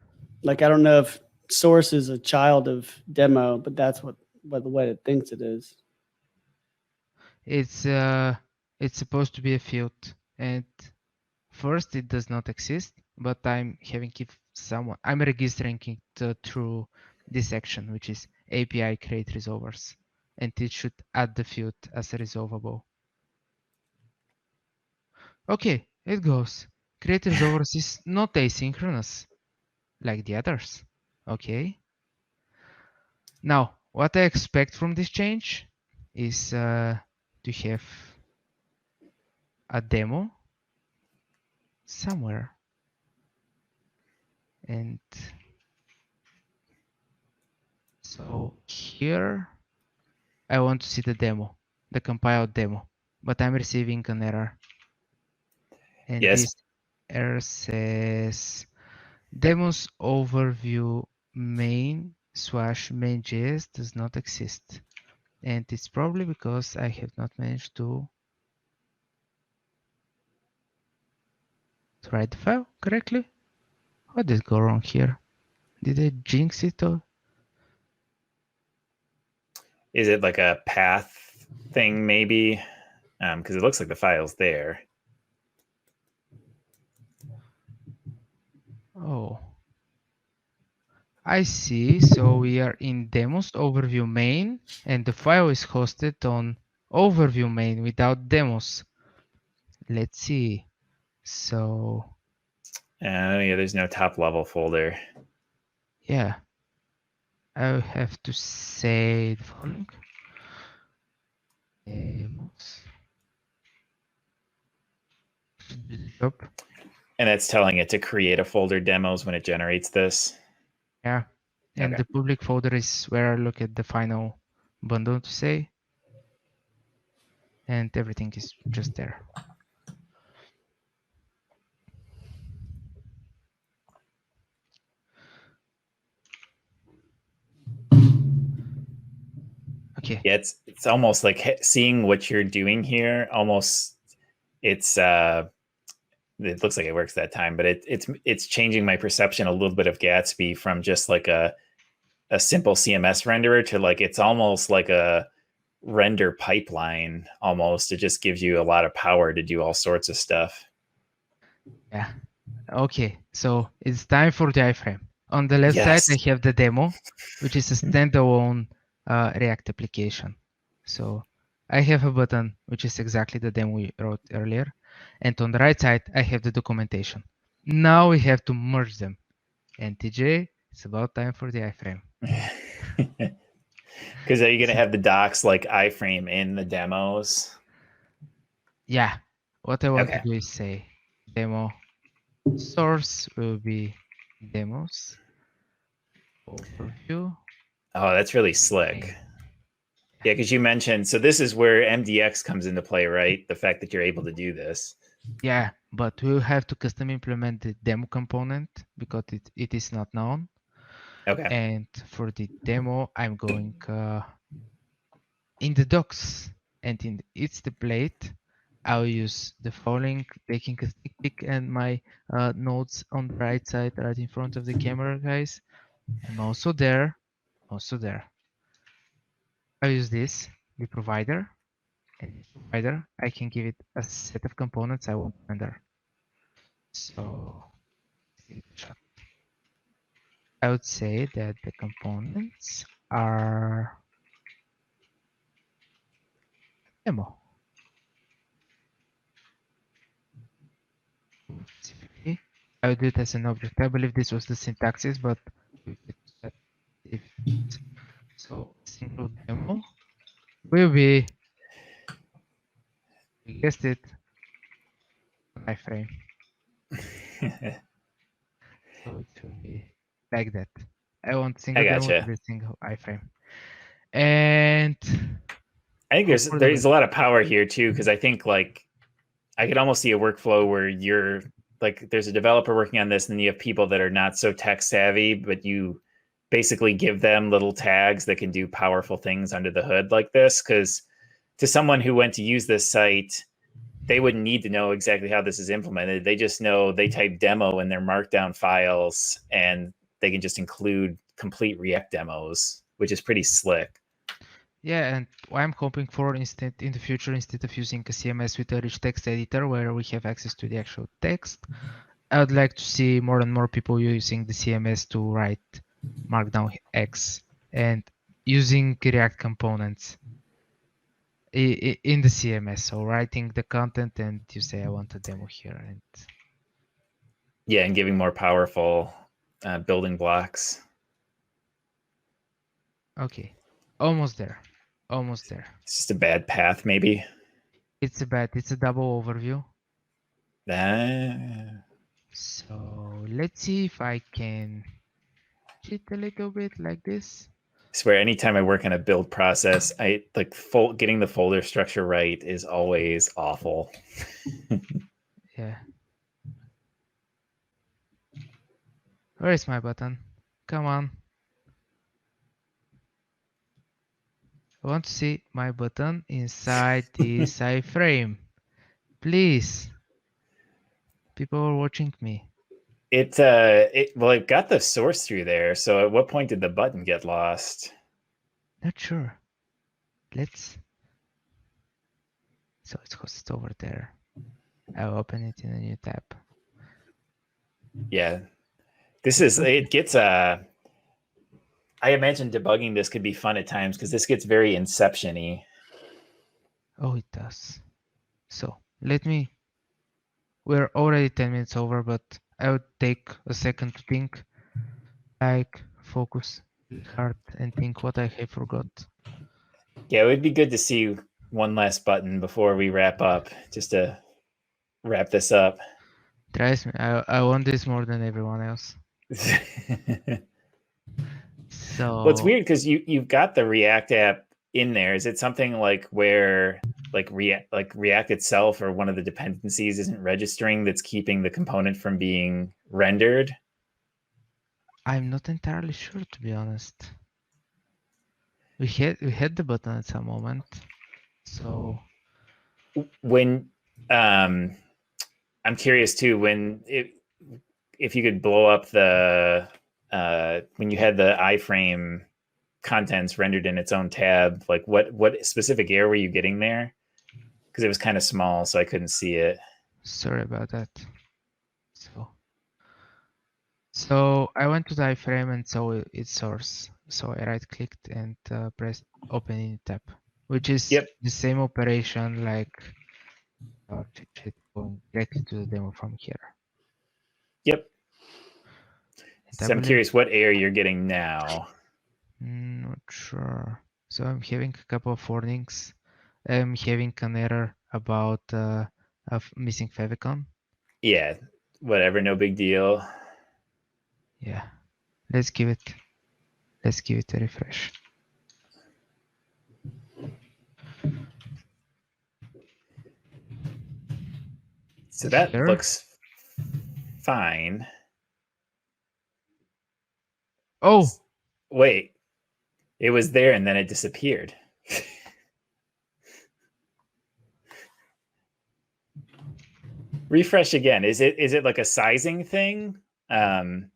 [SPEAKER 2] Like I don't know if source is a child of demo, but that's what the way it thinks it is.
[SPEAKER 3] it's supposed to be a field, and first it does not exist, but I'm having if someone I'm registering it through this action, which is API create resolvers, and it should add the field as a resolvable. Okay, it goes. Create resolvers is not asynchronous like the others. Okay. Now, what I expect from this change is to have a demo somewhere. And so here, I want to see the demo, the compiled demo, but I'm receiving an error. And
[SPEAKER 1] Yes.
[SPEAKER 3] this error says demos overview main/main.js does not exist. And it's probably because I have not managed to write the file correctly. What did go wrong here? Did I jinx it or?
[SPEAKER 1] Is it like a path thing maybe? Because it looks like the file's there.
[SPEAKER 3] Oh, I see. So we are in demos overview main, and the file is hosted on overview main without demos. Let's see. So
[SPEAKER 1] Yeah, there's no top level folder.
[SPEAKER 3] yeah, I have to say the following. Demos.
[SPEAKER 1] And that's telling it to create a folder demos when it generates this.
[SPEAKER 3] Yeah, and
[SPEAKER 1] Okay.
[SPEAKER 3] the public folder is where I look at the final bundle to say, and everything is just there. Okay.
[SPEAKER 1] Yeah, it's almost like seeing what you're doing here. Almost, it's it looks like it works that time, but it's changing my perception a little bit of Gatsby from just like a simple CMS renderer to like it's almost like a render pipeline almost. It just gives you a lot of power to do all sorts of stuff.
[SPEAKER 3] Yeah. Okay. So it's time for the iframe. On the left side, I have the demo, which is a standalone React application. So I have a button, which is exactly the demo we wrote earlier. And on the right side, I have the documentation. Now we have to merge them. And TJ, it's about time for the iframe.
[SPEAKER 1] Because are you going to have the docs like iframe in the demos?
[SPEAKER 3] Yeah, what I want to
[SPEAKER 1] Okay.
[SPEAKER 3] do is say demo source will be demos overview.
[SPEAKER 1] Oh, that's really slick. Yeah, because you mentioned, so this is where MDX comes into play, right? The fact that you're able to do this.
[SPEAKER 3] Yeah, but we'll have to custom implement the demo component because it is not known.
[SPEAKER 1] Okay.
[SPEAKER 3] And for the demo, I'm going in the docs and in its template, I'll use the following, taking a sneak peek and my notes on the right side, right in front of the camera, guys. I'm also there. I'll use this, the provider. And this provider, I can give it a set of components I want to render. So I would say that the components are demo. Specifically, I would do it as an object. I believe this was the syntaxes, but if so, single demo will be, you guessed it, iframe. So it will be like that. I want single demo to be single iframe. And
[SPEAKER 1] I think there's a lot of power here too, because I think like I could almost see a workflow where you're like there's a developer working on this, and then you have people that are not so tech savvy, but you basically give them little tags that can do powerful things under the hood like this. Because to someone who went to use this site, they wouldn't need to know exactly how this is implemented. They just know they type demo in their markdown files, and they can just include complete React demos, which is pretty slick.
[SPEAKER 3] Yeah, and I'm hoping for in the future, instead of using a CMS with a rich text editor where we have access to the actual text, I would like to see more and more people using the CMS to write Markdown X and using React components in the CMS. So writing the content and you say, I want a demo here. And
[SPEAKER 1] yeah, and giving more powerful building blocks.
[SPEAKER 3] Okay, almost there. Almost there.
[SPEAKER 1] It's just a bad path, maybe.
[SPEAKER 3] It's a double overview. So let's see if I can cheat a little bit like this.
[SPEAKER 1] I swear, anytime I work on a build process, I like getting the folder structure right is always awful.
[SPEAKER 3] Yeah. Where is my button? Come on. I want to see my button inside this iframe. Please. People are watching me.
[SPEAKER 1] It got the source through there. So at what point did the button get lost?
[SPEAKER 3] Not sure. Let's. So it's hosted over there. I'll open it in a new tab.
[SPEAKER 1] Yeah. It gets I imagine debugging this could be fun at times because this gets very Inception-y.
[SPEAKER 3] Oh, it does. So we're already 10 minutes over, but I would take a second to think, like focus hard and think what I have forgot.
[SPEAKER 1] Yeah, it would be good to see one last button before we wrap up, just to wrap this up.
[SPEAKER 3] Trust me, I want this more than everyone else. So
[SPEAKER 1] well, it's weird because you've got the React app in there. Is it something like where React itself or one of the dependencies isn't registering that's keeping the component from being rendered?
[SPEAKER 3] I'm not entirely sure, to be honest. We had the button at some moment. So
[SPEAKER 1] when I'm curious too, if you could blow up the when you had the iframe contents rendered in its own tab, like what specific error were you getting there? Because it was kind of small, so I couldn't see it.
[SPEAKER 3] Sorry about that. So I went to the iframe and saw its source. So I right clicked and pressed open in tab, which is the same operation like going directly to the demo from here.
[SPEAKER 1] Yep. So I'm curious what error you're getting now.
[SPEAKER 3] Not sure. So I'm having a couple of warnings. I'm having an error about of missing favicon.
[SPEAKER 1] Yeah, whatever, no big deal.
[SPEAKER 3] Yeah, let's give it a refresh.
[SPEAKER 1] So that
[SPEAKER 3] Here?
[SPEAKER 1] looks fine.
[SPEAKER 3] Oh,
[SPEAKER 1] wait, it was there and then it disappeared. Refresh again. Is it like a sizing thing? That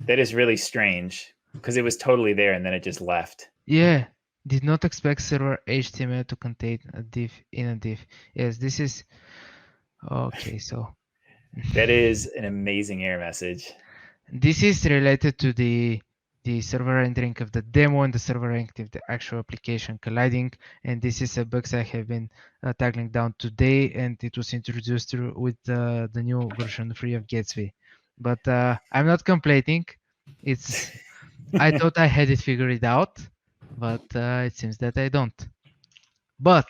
[SPEAKER 1] is really strange because it was totally there and then it just left.
[SPEAKER 3] yeah. Did not expect server HTML to contain a div in a div. Yes, this is okay. So
[SPEAKER 1] that is an amazing error message.
[SPEAKER 3] This is related to the server rendering of the demo and the server rendering of the actual application colliding. And this is a bug I have been tackling down today, and it was introduced with the new version 3 of Gatsby. But I'm not complaining. I thought I had it figured out, but it seems that I don't. But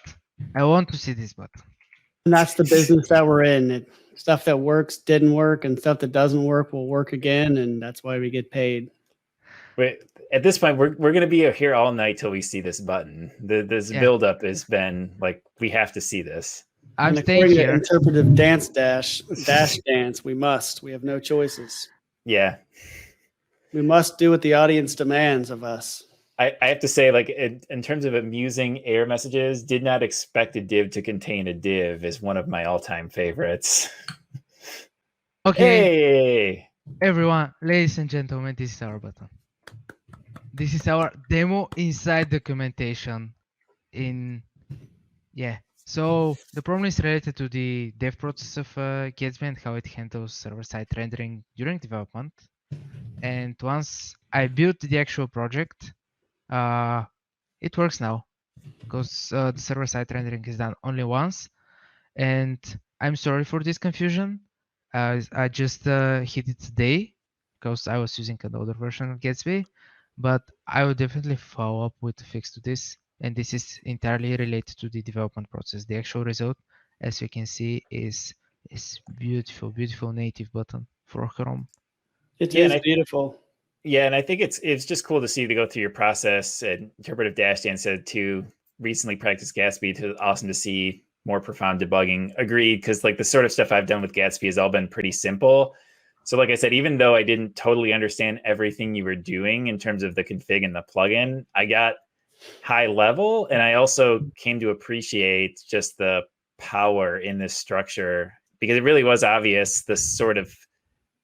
[SPEAKER 3] I want to see this button.
[SPEAKER 2] And that's the business that we're in. Stuff that works didn't work, and stuff that doesn't work will work again, and that's why we get paid.
[SPEAKER 1] Wait, at this point, we're going to be here all night till we see this button. This buildup has been like, we have to see this.
[SPEAKER 3] I'm staying here.
[SPEAKER 2] Interpretive dash dance. We must. We have no choices.
[SPEAKER 1] Yeah.
[SPEAKER 2] We must do what the audience demands of us.
[SPEAKER 1] I have to say, like, in terms of amusing error messages, did not expect a div to contain a div is one of my all-time favorites.
[SPEAKER 3] Okay. Hey! Everyone, ladies and gentlemen, this is our button. This is our demo inside documentation. So the problem is related to the dev process of Gatsby and how it handles server-side rendering during development. And once I built the actual project, it works now because the server-side rendering is done only once. And I'm sorry for this confusion. I just hit it today because I was using another version of Gatsby, but I will definitely follow up with a fix to this. And this is entirely related to the development process. The actual result, as you can see, is beautiful, beautiful native button for Chrome.
[SPEAKER 2] It is beautiful.
[SPEAKER 1] Yeah, and I think it's just cool to see to go through your process. And interpretive dash dance said to recently practice Gatsby. It's awesome to see more profound debugging. Agreed, because like the sort of stuff I've done with Gatsby has all been pretty simple. So like I said, even though I didn't totally understand everything you were doing in terms of the config and the plugin, I got high level, and I also came to appreciate just the power in this structure, because it really was obvious the sort of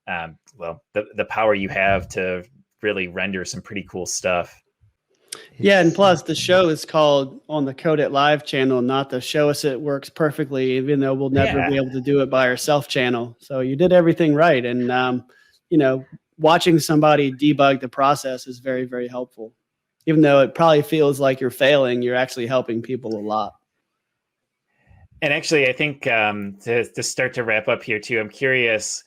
[SPEAKER 1] the power you have to really render some pretty cool stuff.
[SPEAKER 2] Yeah, and plus the show is called on the Code It Live channel, not the Show Us It Works Perfectly, even though we'll never be able to do it by ourselves channel. So you did everything right. And, watching somebody debug the process is very, very helpful. Even though it probably feels like you're failing, you're actually helping people a lot.
[SPEAKER 1] And actually, I think to start to wrap up here too, I'm curious,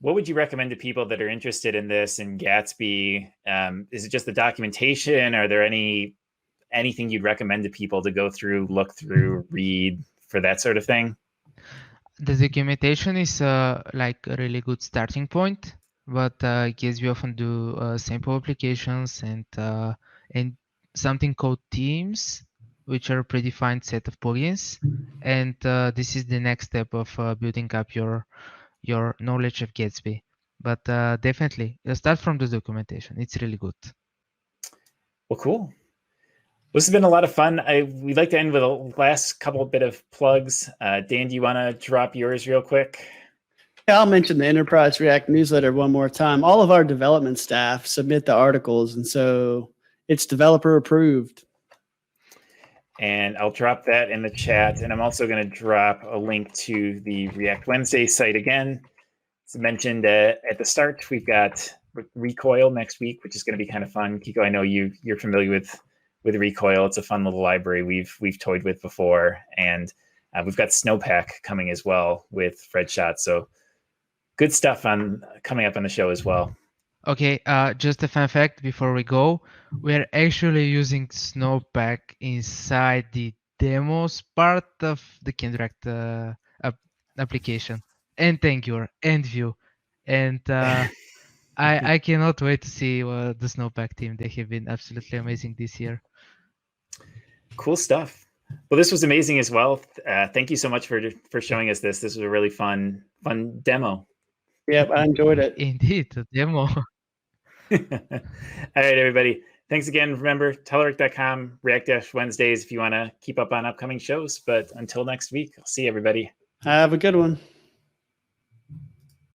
[SPEAKER 1] what would you recommend to people that are interested in this in Gatsby? Is it just the documentation? Are there anything you'd recommend to people to go through, look through, read for that sort of thing?
[SPEAKER 3] The documentation is like a really good starting point, but Gatsby often do sample applications and something called themes, which are a predefined set of plugins. And this is the next step of building up your knowledge of Gatsby. But definitely start from the documentation. It's really good.
[SPEAKER 1] Well, cool. This has been a lot of fun. We'd like to end with a last couple bit of plugs. Dan, do you want to drop yours real quick?
[SPEAKER 2] Yeah, I'll mention the Enterprise React newsletter one more time. All of our development staff submit the articles, and so it's developer approved.
[SPEAKER 1] And I'll drop that in the chat. And I'm also going to drop a link to the React Wednesday site again. As mentioned at the start, we've got Recoil next week, which is going to be kind of fun. Kiko, I know you're familiar with Recoil. It's a fun little library we've toyed with before. And we've got Snowpack coming as well with Fred Schott. So good stuff coming up on the show as well.
[SPEAKER 3] Okay, just a fun fact before we go. We're actually using Snowpack inside the demos part of the KendoReact application, and Angular and Vue. And I cannot wait to see the Snowpack team. They have been absolutely amazing this year.
[SPEAKER 1] Cool stuff. Well, this was amazing as well. Thank you so much for showing us this. This was a really fun demo.
[SPEAKER 2] Yep, I enjoyed it.
[SPEAKER 3] Indeed, the demo.
[SPEAKER 1] All right, everybody. Thanks again. Remember, telerik.com, React-Wednesdays if you want to keep up on upcoming shows. But until next week, I'll see everybody.
[SPEAKER 2] Have a good one.